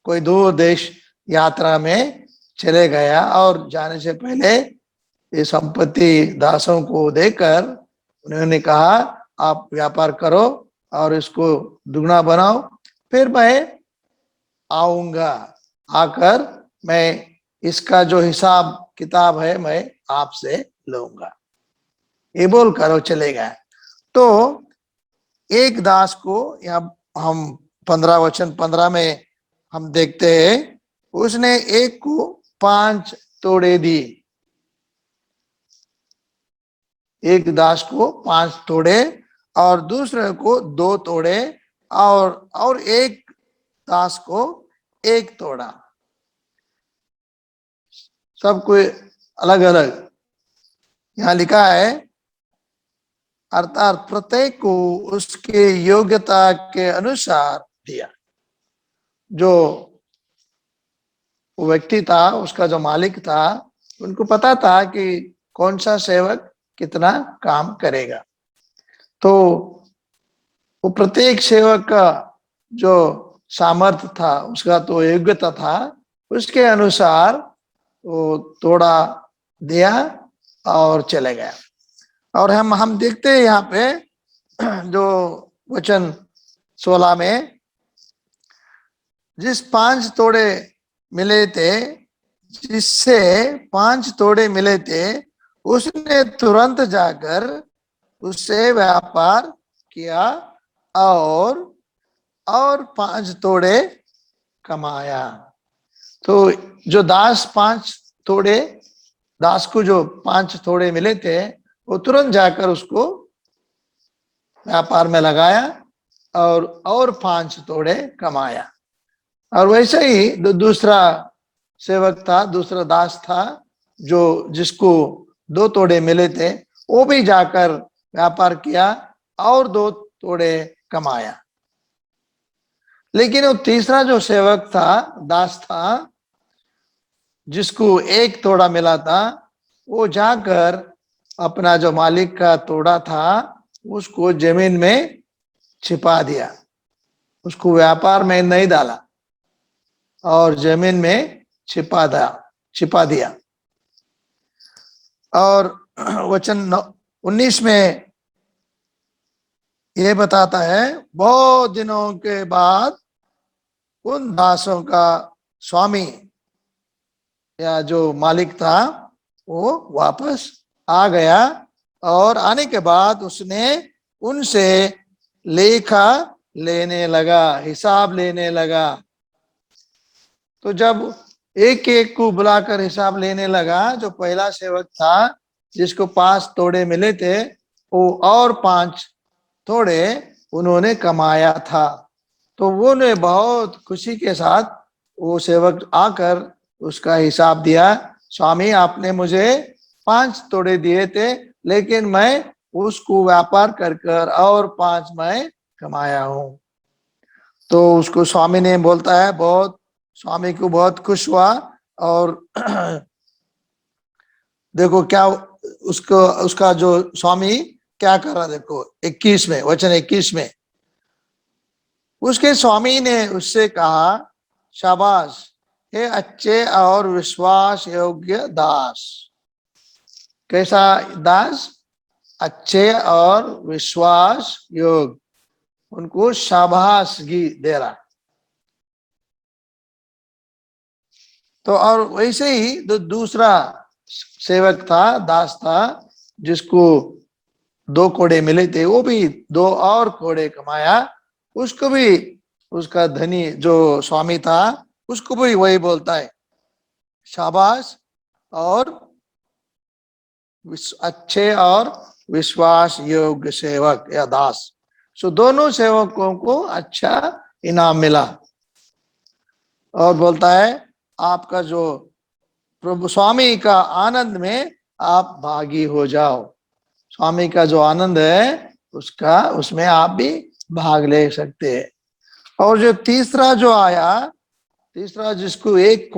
कोई दूर देश यात्रा में चले गया और जाने से पहले ये संपत्ति दासों को देकर उन्होंने कहा, आप व्यापार करो और इसको दुगना बनाओ, फिर मैं आऊंगा, आकर मैं इसका जो हिसाब किताब है मैं आपसे लूंगा। ये बोलकर वो चले गए। तो एक दास को, यहाँ हम 15 वचन 15 में हम देखते हैं, उसने एक को 5 तोड़े दी। एक दास को 5 तोड़े और दूसरे को 2 तोड़े और एक दास को 1 तोड़ा। सब कोई अलग अलग यहाँ लिखा है, अर्थात प्रत्येक को उसके योग्यता के अनुसार दिया। जो व्यक्ति था, उसका जो मालिक था, उनको पता था कि कौन सा सेवक कितना काम करेगा। तो वो प्रत्येक सेवक का जो सामर्थ्य था, उसका तो योग्यता था, उसके अनुसार वो थोड़ा दिया और चले गया। और हम देखते हैं यहाँ पे जो वचन 16 में, जिस 5 तोड़े मिले थे, जिससे 5 तोड़े मिले थे, उसने तुरंत जाकर उससे व्यापार किया और 5 तोड़े कमाया। तो जो दास को जो 5 तोड़े मिले थे, वो तुरंत जाकर उसको व्यापार में लगाया और 5 तोड़े कमाया। और वैसे ही दूसरा सेवक था, दूसरा दास था, जो जिसको 2 तोड़े मिले थे, वो भी जाकर व्यापार किया और 2 तोड़े कमाया। लेकिन वो तीसरा जो सेवक था, दास था, जिसको 1 तोड़ा मिला था, वो जाकर अपना जो मालिक का तोड़ा था उसको जमीन में छिपा दिया, उसको व्यापार में नहीं डाला और जमीन में छिपा दिया। और वचन 19 में ये बताता है, बहुत दिनों के बाद उन दासों का स्वामी या जो मालिक था वो वापस आ गया, और आने के बाद उसने उनसे लेखा लेने लगा, हिसाब लेने लगा। तो जब एक एक को बुलाकर हिसाब लेने लगा, जो पहला सेवक था जिसको 5 तोड़े मिले थे, वो और 5 तोड़े उन्होंने कमाया था। तो वो ने बहुत खुशी के साथ वो सेवक आकर उसका हिसाब दिया, स्वामी आपने मुझे 5 तोड़े दिए थे, लेकिन मैं उसको व्यापार कर और 5 मैं कमाया हूं। तो उसको स्वामी ने बोलता है, स्वामी को बहुत खुश हुआ। और देखो क्या उसका जो स्वामी क्या कर रहा, देखो 21 में, वचन 21 में, उसके स्वामी ने उससे कहा, शाबाश हे अच्छे और विश्वास योग्य दास। कैसा दास? अच्छे और विश्वास योग्य, उनको शाबाशगी दे रहा। तो और वैसे ही दूसरा सेवक था, दास था, जिसको 2 कोड़े मिले थे, वो भी 2 और कोड़े कमाया। उसको भी उसका धनी जो स्वामी था, उसको भी वही बोलता है, शाबाश और अच्छे और विश्वास योग्य सेवक या दास। सो दोनों सेवकों को अच्छा इनाम मिला। और बोलता है, आपका जो प्रभु स्वामी का आनंद में आप भागी हो जाओ। स्वामी का जो आनंद है उसमें आप भी भाग ले सकते हैं। और जो तीसरा जिसको 1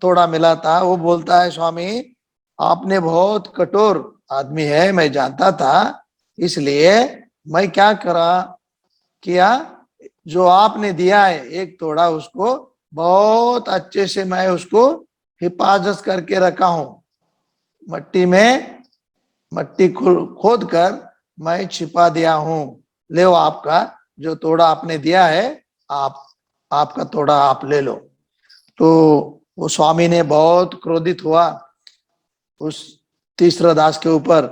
तोड़ा मिला था, वो बोलता है, स्वामी आपने बहुत कठोर आदमी है, मैं जानता था, इसलिए मैं क्या किया, जो आपने दिया है 1 तोड़ा, उसको बहुत अच्छे से मैं उसको हिफाजत करके रखा हूं। मट्टी खोद कर मैं छिपा दिया हूं। ले आपका जो तोड़ा आपने दिया है, आपका तोड़ा आप ले लो। तो वो स्वामी ने बहुत क्रोधित हुआ उस तीसरा दास के ऊपर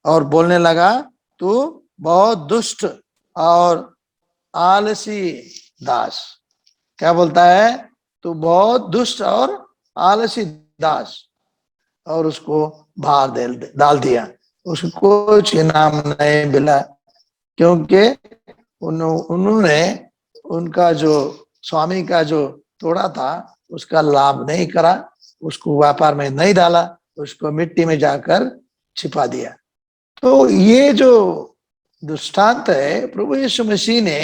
और बोलने लगा, तू बहुत दुष्ट और आलसी दास। क्या बोलता है? तू बहुत दुष्ट और आलसी दास। और उसको बाहर डाल दिया। उसको कुछ इनाम नहीं मिला, क्योंकि उन्होंने उनका जो स्वामी का जो तोड़ा था उसका लाभ नहीं करा, उसको व्यापार में नहीं डाला, उसको मिट्टी में जाकर छिपा दिया। तो ये जो दृष्टांत है, प्रभु यीशु मसीह ने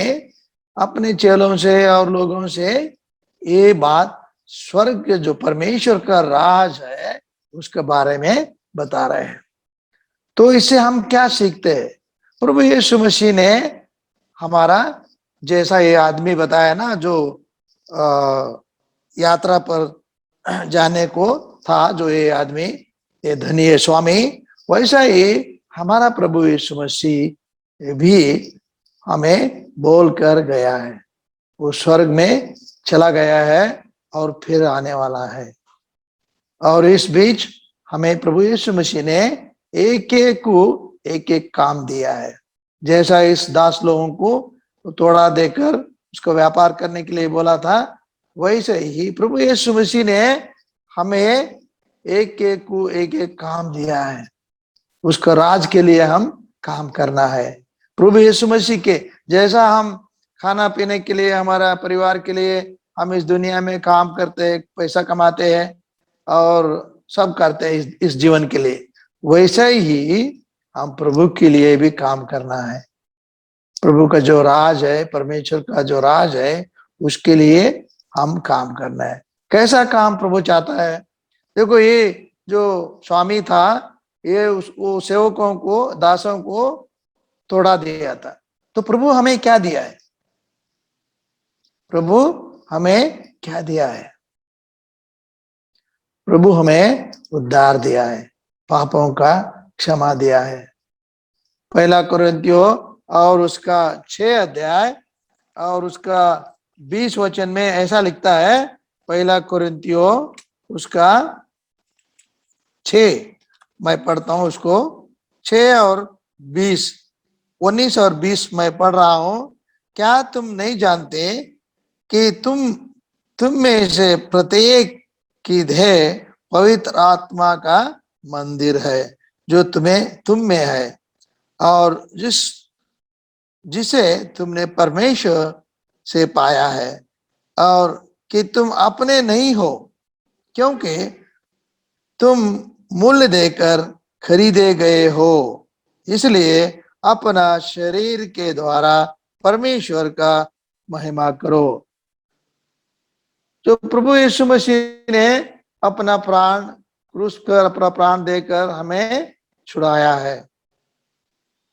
अपने चेलों से और लोगों से ये बात स्वर्ग जो परमेश्वर का राज है उसके बारे में बता रहे हैं। तो इससे हम क्या सीखते हैं? प्रभु यीशु मसीह ने हमारा जैसा ये आदमी बताया ना, जो अ, यात्रा पर जाने को था, जो ये आदमी, ये धनी स्वामी, वैसा ही हमारा प्रभु यीशु मसीह भी हमें बोल कर गया है। वो स्वर्ग में चला गया है और फिर आने वाला है। और इस बीच हमें प्रभु यीशु मसीह ने एक एक को एक एक काम दिया है। जैसा इस दास लोगों को तोड़ा देकर उसको व्यापार करने के लिए बोला था, वैसे ही प्रभु यीशु मसीह ने हमें एक एक को एक एक काम दिया है। उसका राज के लिए हम काम करना है। प्रभु यीशु मसीह के जैसा हम खाना पीने के लिए, हमारा परिवार के लिए हम इस दुनिया में काम करते हैं, पैसा कमाते हैं और सब करते हैं इस जीवन के लिए, वैसे ही हम प्रभु के लिए भी काम करना है। प्रभु का जो राज है, परमेश्वर का जो राज है, उसके लिए हम काम करना है। कैसा काम प्रभु चाहता है? देखो, ये जो स्वामी था, ये वो सेवकों को, दासों को तोड़ा दिया था। तो प्रभु हमें क्या दिया है? प्रभु हमें क्या दिया है? प्रभु हमें उद्धार दिया है, पापों का क्षमा दिया है। पहला कुरिन्थियों और उसका 6 अध्याय और उसका 20 वचन में ऐसा लिखता है। पहला कुरिन्थियों उसका 6, मैं पढ़ता हूं उसको, 6 और 20, 19 और 20 मैं पढ़ रहा हूं। क्या तुम नहीं जानते कि तुम में से प्रत्येक की देह पवित्र आत्मा का मंदिर है, जो तुम में है, और जिसे तुमने परमेश्वर से पाया है, और कि तुम अपने नहीं हो, क्योंकि तुम मूल्य देकर खरीदे गए हो। इसलिए अपना शरीर के द्वारा परमेश्वर का महिमा करो। जो प्रभु यीशु मसीह ने अपना प्राण क्रूस पर अपना प्राण देकर हमें छुड़ाया है,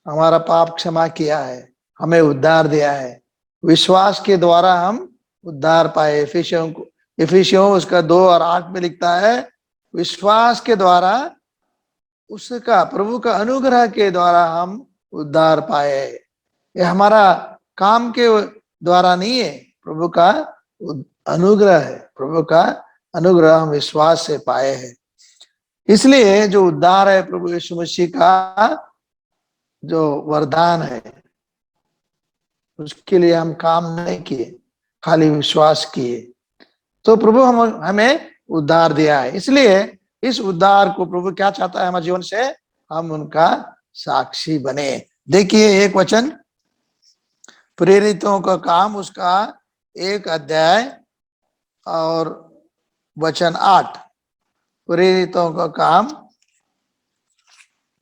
हमारा पाप क्षमा किया है, हमें उद्धार दिया है। विश्वास के द्वारा हम उद्धार पाए। इफिसियों उसका 2 और 8 में लिखता है, विश्वास के द्वारा, उसका प्रभु का अनुग्रह के द्वारा हम उद्धार पाए। ये हमारा काम के द्वारा नहीं है, प्रभु का अनुग्रह है। प्रभु का अनुग्रह हम विश्वास से पाए हैं। इसलिए जो उद्धार है प्रभु यीशु मसीह का जो वरदान है, उसके लिए हम काम नहीं किए, खाली विश्वास किए, तो प्रभु हमें उद्धार दिया है। इसलिए इस उद्धार को प्रभु क्या चाहता है हमारे जीवन से? हम उनका साक्षी बने। देखिए एक वचन, प्रेरितों का काम उसका 1 अध्याय और वचन 8। प्रेरितों का काम,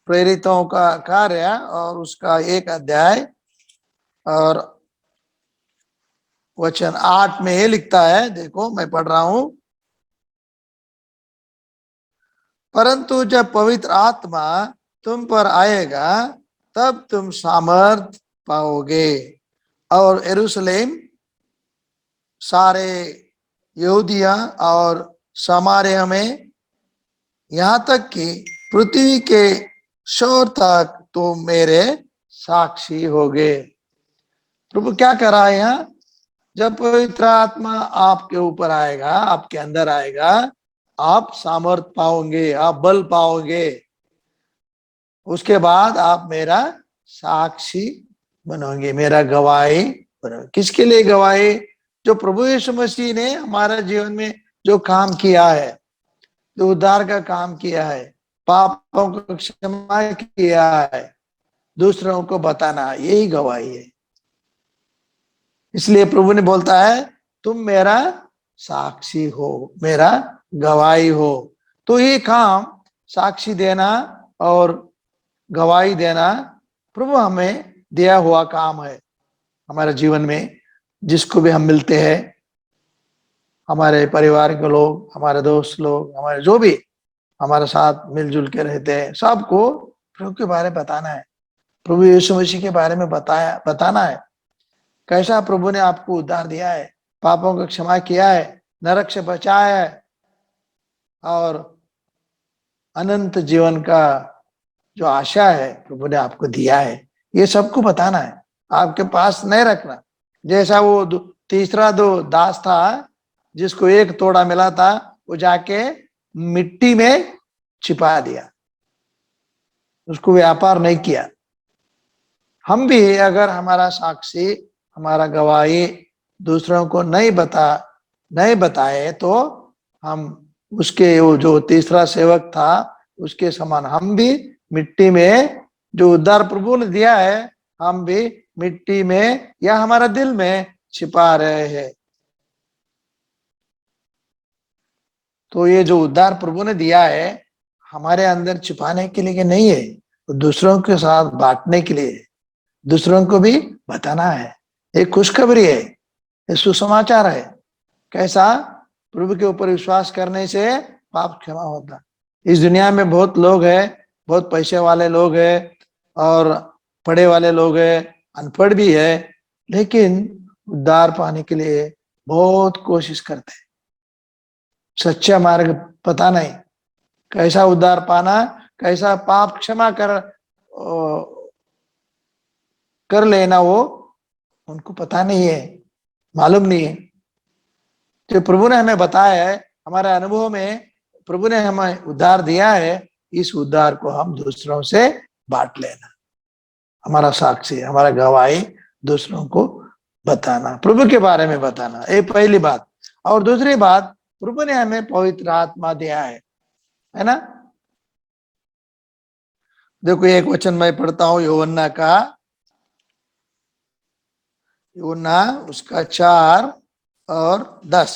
प्रेरितों का कार्य और उसका 1 अध्याय और वचन 8 में ये लिखता है, देखो मैं पढ़ रहा हूं, परंतु जब पवित्र आत्मा तुम पर आएगा, तब तुम सामर्थ पाओगे, और यरूशलेम, सारे यहूदिया और समारिया में, यहाँ तक कि पृथ्वी के छोर तक तुम मेरे साक्षी होगे। प्रभु क्या कर रहा है यहाँ? जब पवित्र आत्मा आपके ऊपर आएगा, आपके अंदर आएगा, आप सामर्थ पाओगे, आप बल पाओगे। उसके बाद आप मेरा साक्षी बनोगे, मेरा गवाही बनोगे। किसके लिए गवाही? जो प्रभु यीशु मसीह ने हमारे जीवन में जो काम किया है, जो उद्धार का काम किया है, पापों को क्षमा किया है, दूसरों को बताना, यही गवाही है। इसलिए प्रभु ने बोलता है, तुम मेरा साक्षी हो, मेरा गवाही हो। तो ये काम, साक्षी देना और गवाही देना, प्रभु हमें दिया हुआ काम है हमारे जीवन में। जिसको भी हम मिलते हैं, हमारे परिवार के लोग, हमारे दोस्त लोग, हमारे जो भी हमारे साथ मिलजुल के रहते हैं, सबको प्रभु के बारे में बताना है, प्रभु यीशु मसीह के बारे में बताना है। कैसा प्रभु ने आपको उद्धार दिया है, पापों का क्षमा किया है, नरक से बचाया है और अनंत जीवन का जो आशा है प्रभु ने आपको दिया है, ये सबको बताना है, आपके पास नहीं रखना। जैसा वो तीसरा दो दास था जिसको एक तोड़ा मिला था, वो जाके मिट्टी में छिपा दिया, उसको व्यापार नहीं किया। हम भी अगर हमारा साक्षी, हमारा गवाही दूसरों को नहीं बताए तो हम उसके, वो जो तीसरा सेवक था उसके समान हम भी मिट्टी में, जो उद्धार प्रभु ने दिया है हम भी मिट्टी में या हमारा दिल में छिपा रहे हैं। तो ये जो उद्धार प्रभु ने दिया है हमारे अंदर छिपाने के लिए नहीं है, तो दूसरों के साथ बांटने के लिए, दूसरों को भी बताना है। एक खुशखबरी है, ये सुसमाचार है। कैसा? प्रभु के ऊपर विश्वास करने से पाप क्षमा होता। इस दुनिया में बहुत लोग हैं, बहुत पैसे वाले लोग हैं और पढ़े वाले लोग हैं, अनपढ़ भी है, लेकिन उद्धार पाने के लिए बहुत कोशिश करते हैं। सच्चा मार्ग पता नहीं, कैसा उद्धार पाना, कैसा पाप क्षमा कर लेना, वो उनको पता नहीं है, मालूम नहीं है। जो प्रभु ने हमें बताया है, हमारे अनुभव में प्रभु ने हमें उद्धार दिया है, इस उद्धार को हम दूसरों से बांट लेना, हमारा साक्षी, हमारा गवाही दूसरों को बताना, प्रभु के बारे में बताना, ये पहली बात। और दूसरी बात, प्रभु ने हमें पवित्र आत्मा दिया है ना। देखो एक वचन मैं पढ़ता हूं, यूहन्ना उसका 4 और 10।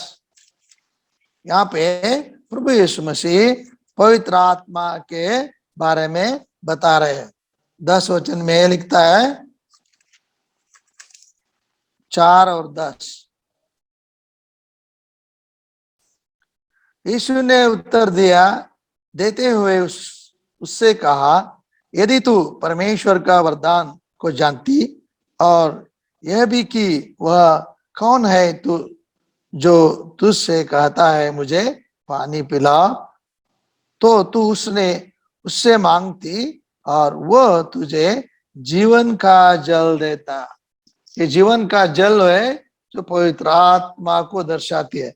यहाँ पे प्रभु यीशु मसीह पवित्र आत्मा के बारे में बता रहे हैं। 10 वचन में लिखता है, 4 और 10। यीशु ने उत्तर देते हुए उससे कहा, यदि तू परमेश्वर का वरदान को जानती और यह भी कि वह कौन है तू जो तुझसे कहता है मुझे पानी पिलाओ, तो तू उससे मांगती और वह तुझे जीवन का जल देता। ये जीवन का जल है जो पवित्र आत्मा को दर्शाती है।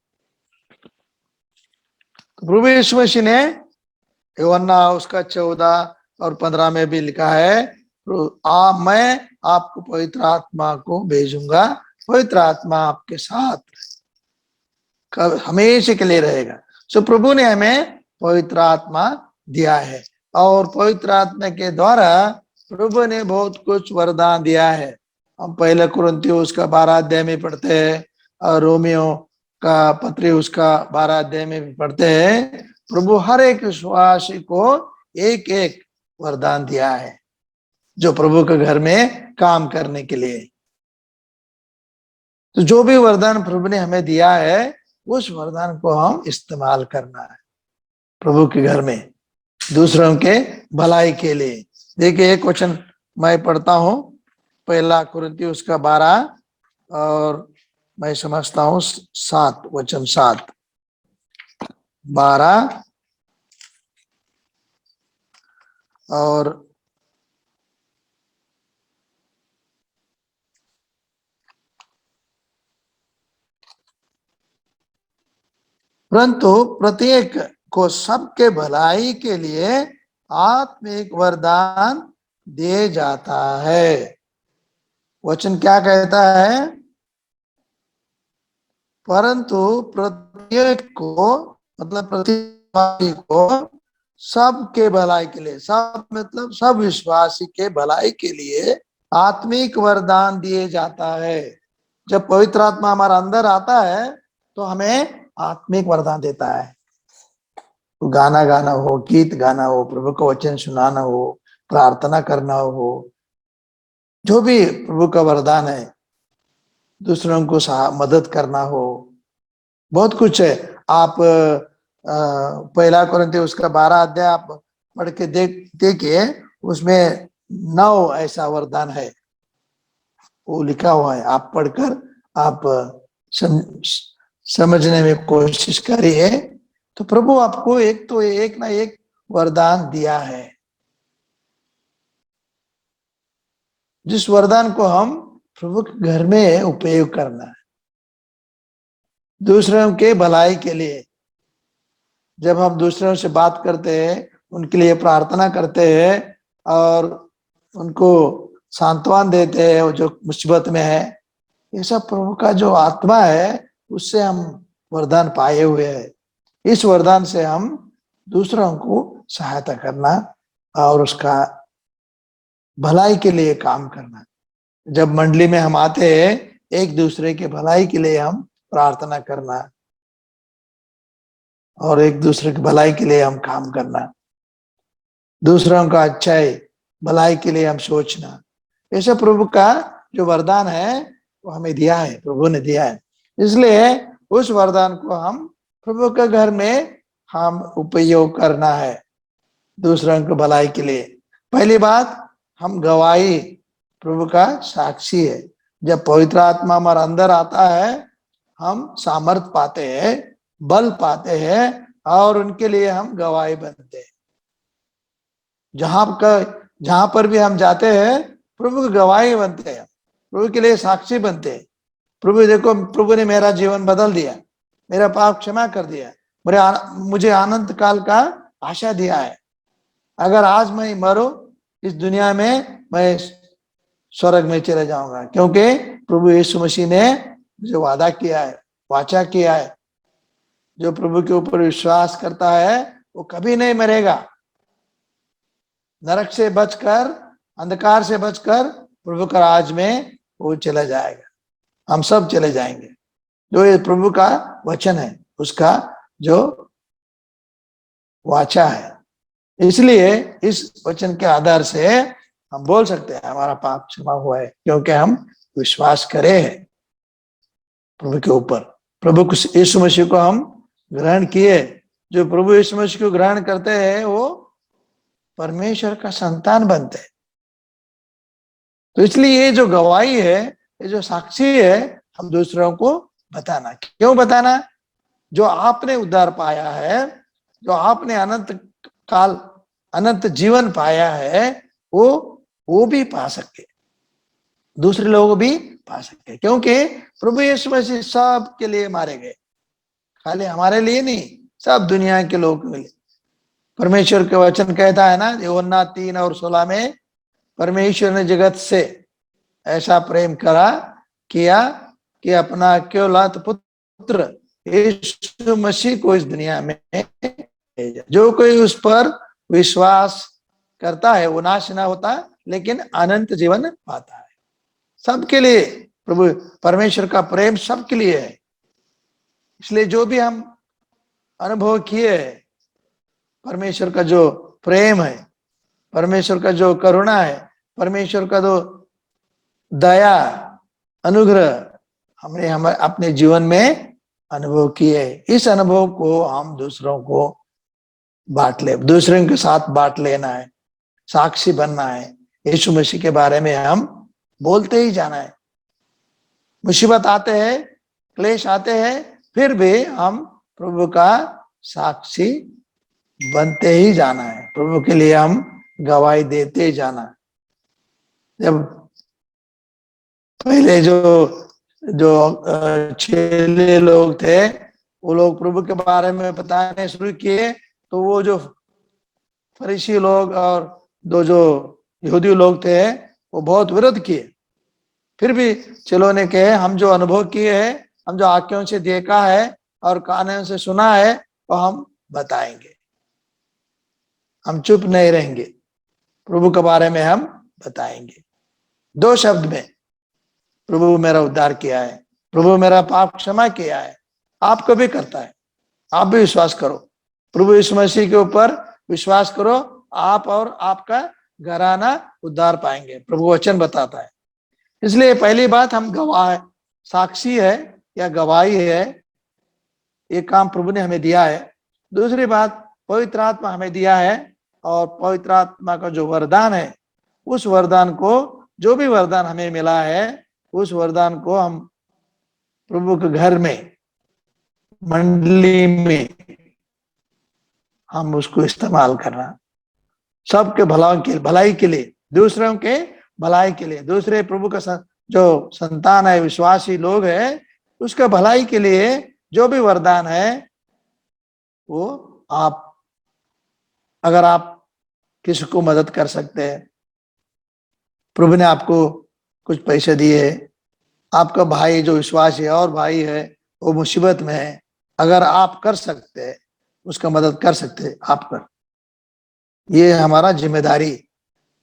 प्रभु यीशु मसीह ने यूहन्ना उसका 14 और 15 में भी लिखा है, मैं आपको पवित्र आत्मा को भेजूंगा, पवित्र आत्मा आपके साथ कब हमेशा के लिए रहेगा। सो प्रभु ने हमें पवित्र आत्मा दिया है और पवित्र आत्मा के द्वारा प्रभु ने बहुत कुछ वरदान दिया है। हम पहले कुरिन्थियों उसका 12 अध्याय में पढ़ते हैं और रोमियो का पत्री उसका 12 अध्याय में भी पढ़ते हैं। प्रभु हर एक विश्वासी को एक एक वरदान दिया है जो प्रभु के घर में काम करने के लिए। तो जो भी वरदान प्रभु ने हमें दिया है उस वरदान को हम इस्तेमाल करना है प्रभु के घर में, दूसरों के भलाई के लिए। देखिए एक वचन मैं पढ़ता हूं, पहला कुरिन्थियों उसका 12 और मैं समझता हूं 7, वचन 7, 12 और परंतु प्रत्येक को सबके भलाई के लिए आत्मिक वरदान दिए जाता है। वचन क्या कहता है? परंतु प्रत्येक को, मतलब प्रत्येक को सबके भलाई के लिए, सब मतलब सब विश्वासी के भलाई के लिए आत्मिक वरदान दिए जाता है। जब पवित्र आत्मा हमारा अंदर आता है तो हमें आत्मिक वरदान देता है। गाना गाना हो, गीत गाना हो, प्रभु का वचन सुनाना हो, प्रार्थना करना हो, जो भी प्रभु का वरदान है, दूसरों को मदद करना हो, बहुत कुछ है। आप पहला कुरिन्थियों उसका 12 अध्याय आप पढ़ के देखिए, उसमें 9 ऐसा वरदान है। वो लिखा हुआ है, आप पढ़कर आप समझने में कोशिश करिए। तो प्रभु आपको एक ना एक वरदान दिया है, जिस वरदान को हम प्रभु के घर में उपयोग करना है दूसरों के भलाई के लिए। जब हम दूसरों से बात करते हैं, उनके लिए प्रार्थना करते हैं और उनको सांत्वना देते हैं, वो जो मुसीबत में है, ये सब प्रभु का जो आत्मा है उससे हम वरदान पाए हुए हैं। इस वरदान से हम दूसरों को सहायता करना और उसका भलाई के लिए काम करना। जब मंडली में हम आते हैं, एक दूसरे के भलाई के लिए हम प्रार्थना करना और एक दूसरे की भलाई के लिए हम काम करना, दूसरों का अच्छाई भलाई के लिए हम सोचना, ऐसा प्रभु का जो वरदान है वो हमें दिया है, प्रभु ने दिया है। इसलिए उस वरदान को हम प्रभु के घर में हम उपयोग करना है दूसरों की भलाई के लिए। पहली बात, हम गवाही, प्रभु का साक्षी है। जब पवित्र आत्मा हमारे अंदर आता है, हम सामर्थ पाते हैं, बल पाते हैं और उनके लिए हम गवाही बनते हैं। जहां पर भी हम जाते हैं, प्रभु की गवाही बनते हैं, प्रभु के लिए साक्षी बनते हैं। प्रभु देखो, प्रभु ने मेरा जीवन बदल दिया, मेरा पाप क्षमा कर दिया, मुझे अनंत काल का आशा दिया है। अगर आज मैं मरूं इस दुनिया में, मैं स्वर्ग में चले जाऊंगा, क्योंकि प्रभु यीशु मसीह ने मुझे वादा किया है, वाचा किया है। जो प्रभु के ऊपर विश्वास करता है वो कभी नहीं मरेगा। नरक से बचकर, अंधकार से बचकर प्रभु का राज में वो चला जाएगा। हम सब चले जाएंगे। जो ये प्रभु का वचन है, उसका जो वाचा है। इसलिए इस वचन के आधार से हम बोल सकते हैं हमारा पाप क्षमा हुआ है, क्योंकि हम विश्वास करे हैं प्रभु के ऊपर। प्रभु यीशु मसीह को हम ग्रहण किए। जो प्रभु यीशु मसीह को ग्रहण करते हैं वो परमेश्वर का संतान बनते हैं। तो इसलिए ये जो गवाही है, ये जो साक्षी है, हम दूसरों को बताना। क्यों बताना? जो आपने उद्धार पाया है, जो आपने अनंत काल, अनंत जीवन पाया है, वो भी पा सके, दूसरे लोग भी पा सके। क्योंकि प्रभु यीशु मसीह सब के लिए मारे गए, खाली हमारे लिए नहीं, सब दुनिया के लोग के लिए। परमेश्वर के वचन कहता है ना, यूहन्ना 3 और 16 में, परमेश्वर ने जगत से ऐसा प्रेम किया कि अपना अकेलौता पुत्र यीशु मसीह को इस दुनिया में भेजा। जो कोई उस पर विश्वास करता है वो नाश ना होता, लेकिन अनंत जीवन पाता है। सबके लिए प्रभु परमेश्वर का प्रेम सबके लिए है। इसलिए जो भी हम अनुभव किए, परमेश्वर का जो प्रेम है, परमेश्वर का जो करुणा है, परमेश्वर का जो दया, अनुग्रह, हमने अपने जीवन में अनुभव किए। इस अनुभव को हम दूसरों को बांट ले, दूसरों के साथ बांट लेना है, साक्षी बनना है। यीशु मसीह के बारे में हम बोलते ही जाना है। मुसीबत आते हैं, क्लेश आते हैं, फिर भी हम प्रभु का साक्षी बनते ही जाना है। प्रभु के लिए हम गवाही देते ही जाना है। जब पहले जो चेले लोग थे, वो लोग प्रभु के बारे में बताने शुरू किए, तो वो जो फरीसी लोग और दो जो यहूदी लोग थे, वो बहुत विरोध किए। फिर भी चेलों ने कहे, हम जो अनुभव किए हैं, हम जो आंखों से देखा है और कानों से सुना है, वो हम बताएंगे, हम चुप नहीं रहेंगे, प्रभु के बारे में हम बताएंगे। 2 शब्द में, प्रभु मेरा उद्धार किया है, प्रभु मेरा पाप क्षमा किया है। आपको भी करता है, आप भी विश्वास करो, प्रभु यीशु मसीह के ऊपर विश्वास करो, आप और आपका घराना उद्धार पाएंगे, प्रभु वचन बताता है। इसलिए पहली बात, हम गवाह, साक्षी है या गवाही है, ये काम प्रभु ने हमें दिया है। दूसरी बात, पवित्र आत्मा हमें दिया है, और पवित्र आत्मा का जो वरदान है, उस वरदान को, जो भी वरदान हमें मिला है, उस वरदान को हम प्रभु के घर में, मंडली में हम उसको इस्तेमाल करना, सबके भलाई के लिए, दूसरों के भलाई के लिए, दूसरे प्रभु का जो संतान है, विश्वासी लोग है, उसका भलाई के लिए जो भी वरदान है वो आप, अगर आप किसी को मदद कर सकते हैं, प्रभु ने आपको कुछ पैसे दिए, आपका भाई जो विश्वासी है और भाई है वो मुसीबत में है, अगर आप कर सकते हैं, उसका मदद कर सकते हैं, आप कर। ये हमारा जिम्मेदारी,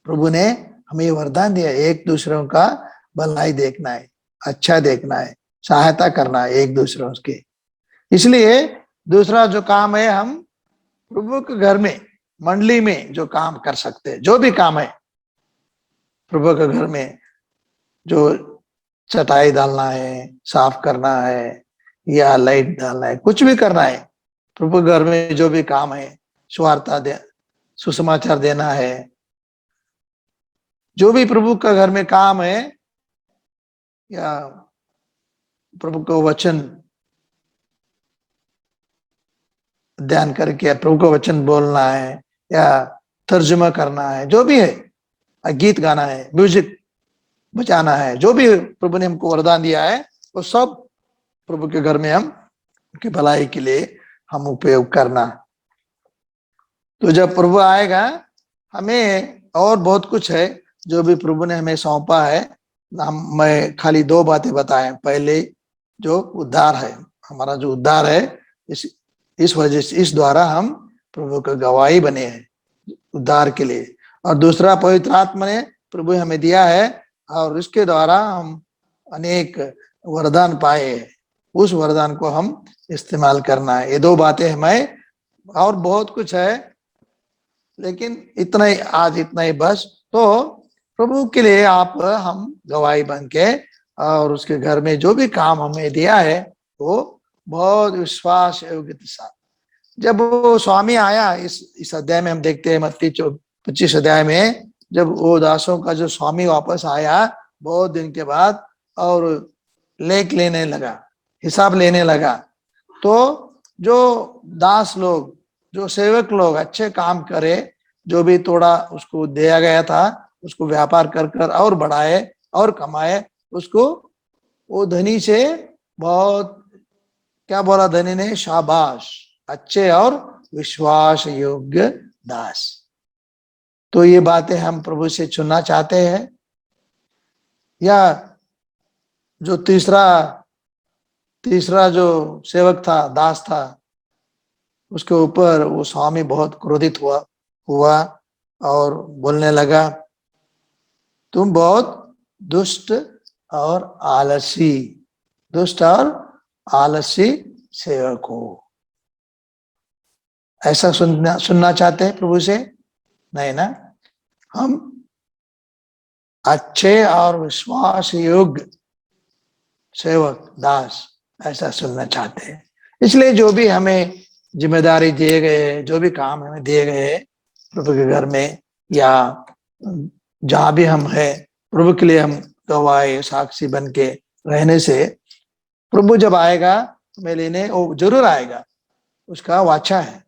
प्रभु ने हमें ये वरदान दिया, एक दूसरों का भलाई देखना है, अच्छा देखना है, सहायता करना है एक दूसरों की। इसलिए दूसरा जो काम है, हम प्रभु के घर में, मंडली में जो काम कर सकते हैं, जो भी काम है प्रभु के घर में, जो चटाई डालना है, साफ करना है, या लाइट डालना है, कुछ भी करना है, प्रभु घर में जो भी काम है, सुसमाचार देना है, जो भी प्रभु का घर में काम है, या प्रभु को वचन ध्यान करके प्रभु को वचन बोलना है, या तर्जुमा करना है, जो भी है, गीत गाना है, म्यूजिक बजाना है, जो भी प्रभु ने हमको वरदान दिया है, वो सब प्रभु के घर में हम उनके भलाई के लिए हम उपयोग करना। तो जब प्रभु आएगा, हमें और बहुत कुछ है जो भी प्रभु ने हमें सौंपा है। मैं खाली 2 बातें बताएं। पहले जो उद्धार है, हमारा जो उद्धार है, इस वजह से, इस द्वारा हम प्रभु का गवाही बने हैं उद्धार के लिए। और दूसरा, पवित्र आत्मा ने प्रभु हमें दिया है और इसके द्वारा हम अनेक वरदान पाए हैं, उस वरदान को हम इस्तेमाल करना है। ये 2 बातें हमें, और बहुत कुछ है लेकिन इतना ही, आज इतना ही बस। तो प्रभु के लिए आप हम गवाही बन के, और उसके घर में जो भी काम हमें दिया है वो बहुत विश्वास योग्य के साथ। जब वो स्वामी आया, इस अध्याय में हम देखते हैं, मत्ती 25 अध्याय में, जब वो दासों का जो स्वामी वापस आया बहुत दिन के बाद, और लेख लेने लगा, हिसाब लेने लगा, तो जो दास लोग, जो सेवक लोग अच्छे काम करे, जो भी थोड़ा उसको दिया गया था, उसको व्यापार कर कर और बढ़ाए और कमाए, उसको वो धनी से बहुत, क्या बोला धनी ने, शाबाश, अच्छे और विश्वास योग्य दास। तो ये बातें हम प्रभु से सुनना चाहते हैं। या जो तीसरा जो सेवक था, दास था, उसके ऊपर वो स्वामी बहुत क्रोधित हुआ और बोलने लगा, तुम बहुत दुष्ट और आलसी सेवक हो। ऐसा सुनना चाहते हैं प्रभु से? नहीं ना, हम अच्छे और विश्वास योग्य सेवक, दास, ऐसा सुनना चाहते हैं। इसलिए जो भी हमें जिम्मेदारी दिए गए, जो भी काम हमें दिए गए प्रभु के घर में, या जहां भी हम है, प्रभु के लिए हम गवाही, साक्षी बन के रहने से, प्रभु जब आएगा हमें लेने, वो जरूर आएगा, उसका वाचा है,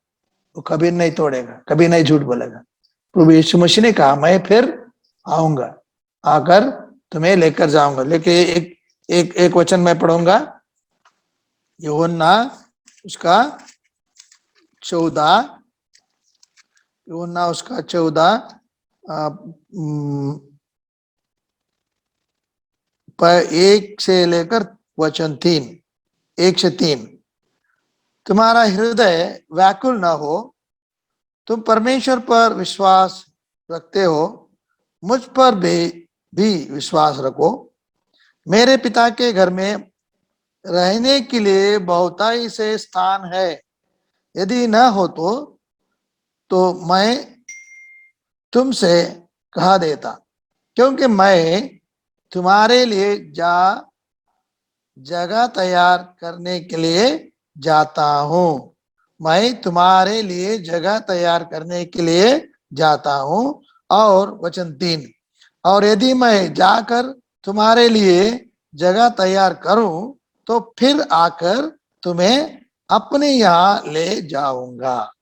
वो कभी नहीं तोड़ेगा, कभी नहीं झूठ बोलेगा। प्रभु यीशु मसीह ने कहा, मैं फिर आऊंगा, आकर तुम्हें लेकर जाऊंगा। लेकिन एक वचन मैं पढ़ूंगा, यूहन्ना उसका 14, 1 से लेकर वचन 3, 1 से 3। तुम्हारा हृदय व्याकुल न हो, तुम परमेश्वर पर विश्वास रखते हो, मुझ पर भी विश्वास रखो। मेरे पिता के घर में रहने के लिए बहुताई से स्थान है, यदि न हो तो मैं तुमसे कहा देता, क्योंकि मैं तुम्हारे लिए जगह तैयार करने के लिए जाता हूं। मैं तुम्हारे लिए जगह तैयार करने के लिए जाता हूं। और वचन 3, और यदि मैं जाकर तुम्हारे लिए जगह तैयार करूं तो फिर आकर तुम्हें अपने यहां ले जाऊंगा,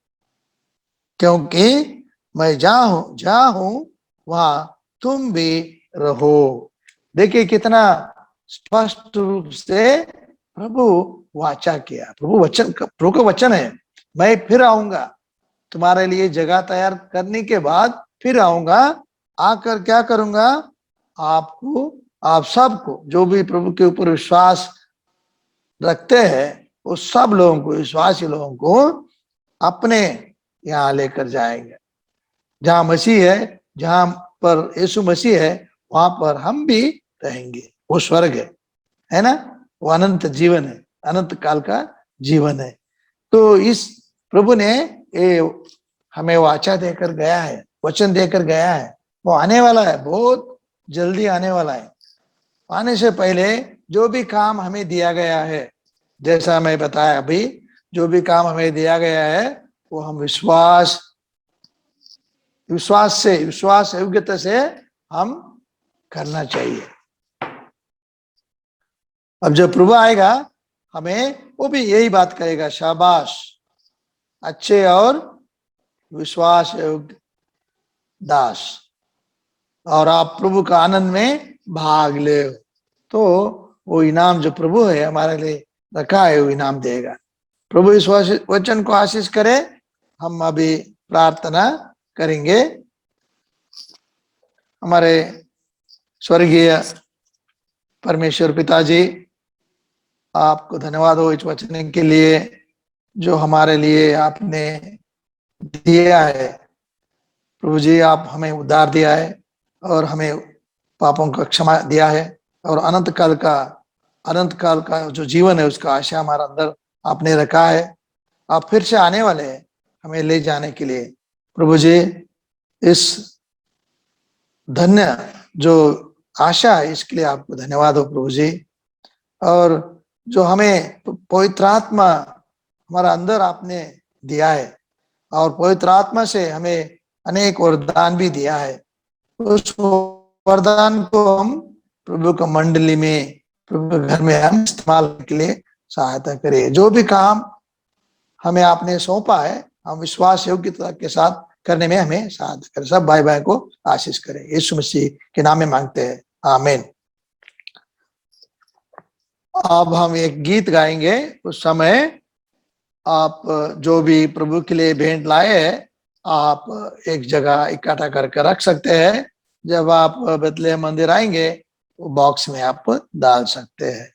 क्योंकि मैं जहां हूं वहां तुम भी रहो। देखिए कितना स्पष्ट रूप से प्रभु वाचा किया। प्रभु का वचन है, मैं फिर आऊंगा तुम्हारे लिए जगह तैयार करने के बाद, फिर आऊंगा, आकर क्या करूंगा, आपको, आप सबको, जो भी प्रभु के ऊपर विश्वास रखते हैं उस सब लोगों को, विश्वासी लोगों को अपने यहां लेकर जाएंगे। जहां मसीह है, जहां पर यीशु मसीह है, वहां पर हम भी रहेंगे। वो स्वर्ग है ना, वो अनंत जीवन है, अनंत काल का जीवन है। तो इस प्रभु ने ये हमें वाचा देकर गया है, वचन देकर गया है। वो आने वाला है, बहुत जल्दी आने वाला है। आने से पहले जो भी काम हमें दिया गया है, जैसा मैं बताया अभी, जो भी काम हमें दिया गया है वो हम विश्वास योग्यता से हम करना चाहिए। अब जब प्रभु आएगा हमें वो भी यही बात कहेगा, शाबाश अच्छे और विश्वास योग्य दास, और आप प्रभु का आनंद में भाग ले। तो वो इनाम जो प्रभु है हमारे लिए रखा है, वो इनाम देगा। प्रभु इस वचन को आशीष करे। हम अभी प्रार्थना करेंगे। हमारे स्वर्गीय परमेश्वर पिताजी, आपको धन्यवाद हो इस वचन के लिए जो हमारे लिए आपने दिया है। प्रभु जी, आप हमें उद्धार दिया है और हमें पापों का क्षमा दिया है, और अनंत काल का जो जीवन है उसका आशा हमारे अंदर आपने रखा है। आप फिर से आने वाले हैं हमें ले जाने के लिए। प्रभु जी, इस धन्य जो आशा है इसके लिए आपको धन्यवाद हो प्रभु जी। और जो हमें पवित्र आत्मा हमारा अंदर आपने दिया है, और पवित्र आत्मा से हमें अनेक वरदान भी दिया है, उस वरदान को हम प्रभु का मंडली में, प्रभु के घर में हम इस्तेमाल के लिए सहायता करें। जो भी काम हमें आपने सौंपा है हम विश्वास योग्यता के साथ करने में हमें सहायता करें। सब भाई भाई को आशीष करें, यीशु मसीह के नाम में मांगते हैं, आमीन। अब हम एक गीत गाएंगे। उस समय आप जो भी प्रभु के लिए भेंट लाए हैं आप एक जगह इकट्ठा करके रख सकते हैं। जब आप बेथलेहम मंदिर आएंगे वो बॉक्स में आप डाल सकते हैं।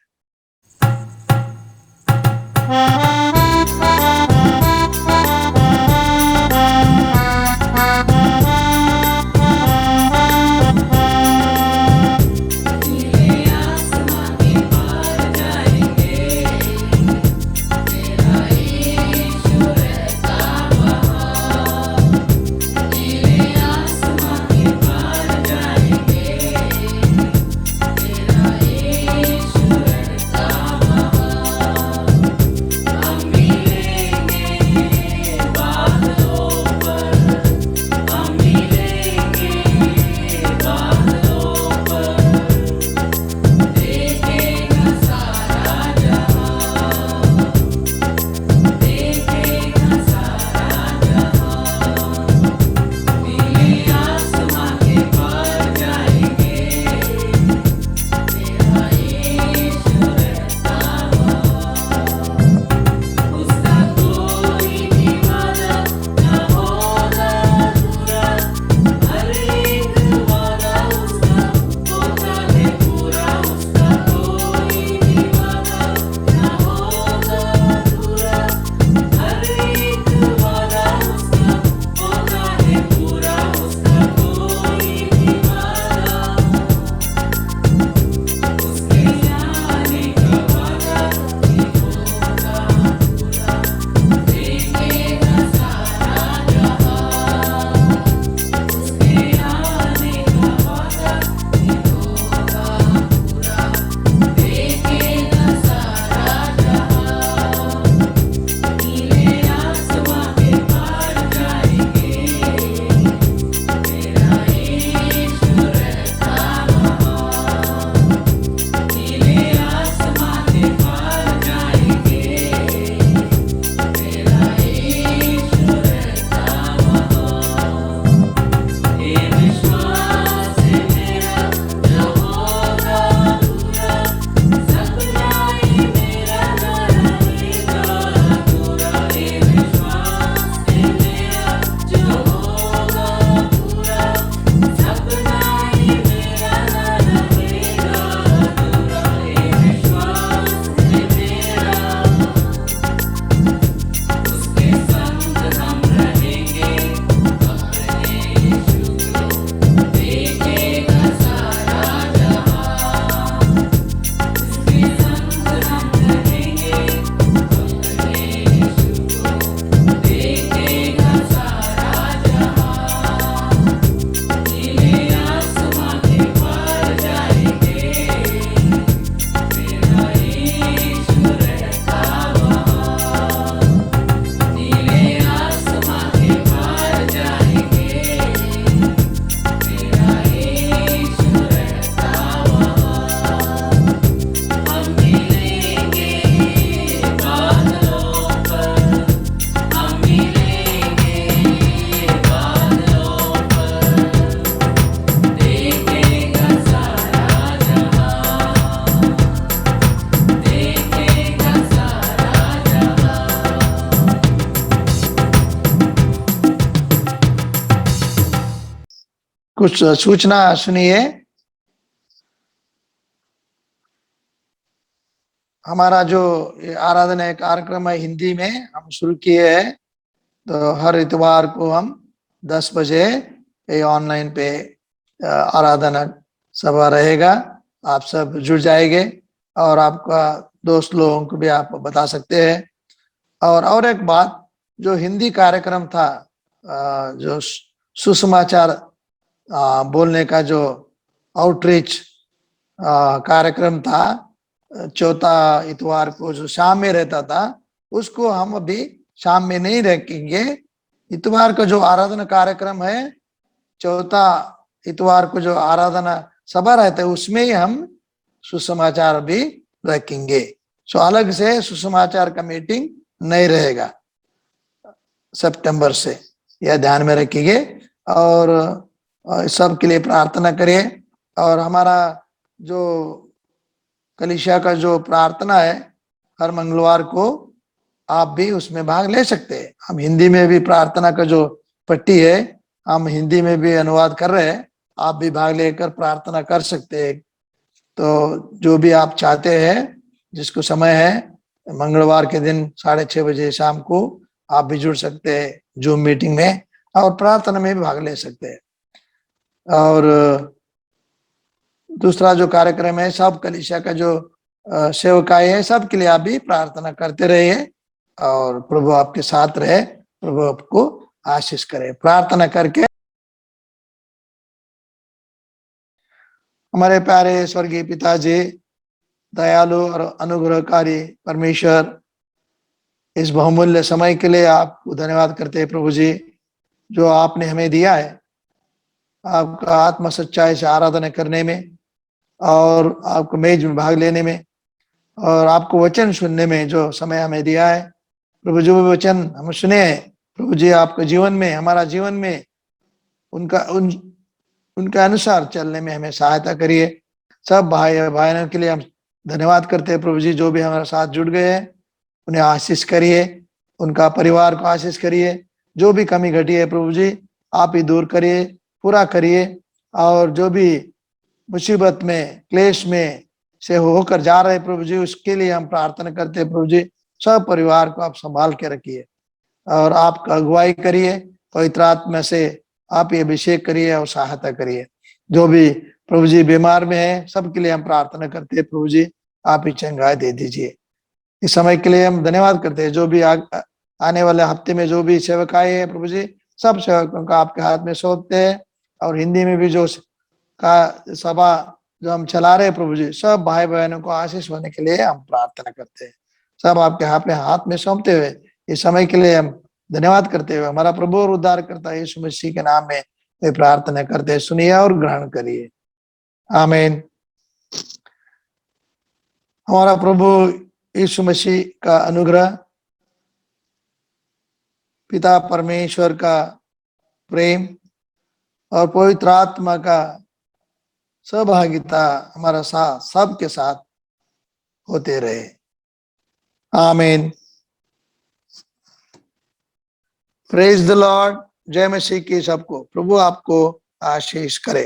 कुछ सूचना सुनिए। हमारा जो ये आराधना कार्यक्रम है हिंदी में हम शुरू किए हैं, तो हर इतवार को हम 10 बजे ये ऑनलाइन पे आराधना सभा रहेगा। आप सब जुड़ जाएंगे और आपका दोस्त लोगों को भी आप बता सकते हैं। और एक बात, जो हिंदी कार्यक्रम था, जो सुसमाचार बोलने का जो आउटरीच कार्यक्रम था, चौथा इतवार को जो शाम में रहता था, उसको हम अभी शाम में नहीं रखेंगे। इतवार का जो आराधना कार्यक्रम है, चौथा इतवार को जो आराधना सभा रहता है, उसमें ही हम सुसमाचार भी रखेंगे। सो अलग से सुसमाचार का मीटिंग नहीं रहेगा सितंबर से, यह ध्यान में रखिए। और सबके लिए प्रार्थना करिए। और हमारा जो कलीसिया का जो प्रार्थना है हर मंगलवार को, आप भी उसमें भाग ले सकते हैं। हम हिंदी में भी प्रार्थना का जो पट्टी है, हम हिंदी में भी अनुवाद कर रहे हैं, आप भी भाग लेकर प्रार्थना कर सकते हैं। तो जो भी आप चाहते हैं, जिसको समय है, मंगलवार के दिन 6:30 बजे शाम को आप भी जुड़ सकते हैं जूम मीटिंग में, और प्रार्थना में भी भाग ले सकते हैं। और दूसरा जो कार्यक्रम है, सब कलीसिया का जो सेवकाई है, सबके लिए आप भी प्रार्थना करते रहिए और प्रभु आपके साथ रहे, प्रभु आपको आशीष करे। प्रार्थना करके हमारे प्यारे स्वर्गीय पिताजी, दयालु और अनुग्रहकारी परमेश्वर, इस बहुमूल्य समय के लिए आपको धन्यवाद करते हैं प्रभु जी, जो आपने हमें दिया है आपका आत्मा सच्चाई से आराधना करने में, और आपको मेज में भाग लेने में, और आपको वचन सुनने में जो समय हमें दिया है प्रभु। जो भी वचन हम सुने हैं प्रभु जी, आपके जीवन में, हमारा जीवन में उनके अनुसार चलने में हमें सहायता करिए। सब भाई और बहनों के लिए हम धन्यवाद करते हैं प्रभु जी, जो भी हमारे साथ जुड़ गए हैं उन्हें आशीष करिए, उनका परिवार को आशीष करिए। जो भी कमी घटी है प्रभु जी, आप ही दूर करिए, पूरा करिए। और जो भी मुसीबत में, क्लेश में से होकर जा रहे प्रभु जी, उसके लिए हम प्रार्थना करते हैं प्रभु जी, सब परिवार को आप संभाल के रखिए और आप अगुवाई करिए। पवित्र आत्मा से आप ये अभिषेक करिए और सहायता करिए। जो भी प्रभु जी बीमार में है, सबके लिए हम प्रार्थना करते हैं प्रभु जी, आप ही चंगाई दे दीजिए। इस समय के लिए हम धन्यवाद करते हैं। जो भी आने वाले हफ्ते में जो भी सेवकाई है प्रभु जी, सब सेवकों का आपके हाथ में सौंपते हैं। और हिंदी में भी जो का सभा जो हम चला रहे हैं प्रभु जी, सब भाई बहनों को आशीष होने के लिए हम प्रार्थना करते हैं। सब आपके हाथ में सौंपते हुए इस समय के लिए हम धन्यवाद करते हुए हमारा प्रभु और उद्धार करता है यीशु मसीह के नाम में ये प्रार्थना करते हैं, सुनिए और ग्रहण करिए। आमीन। हमारा प्रभु यीशु मसीह का अनुग्रह, पिता परमेश्वर का प्रेम और पवित्र आत्मा का सहभागिता हमारा साथ सबके साथ होते रहे। आमीन। Praise the Lord. जय मसीह की सबको। प्रभु आपको आशीष करे।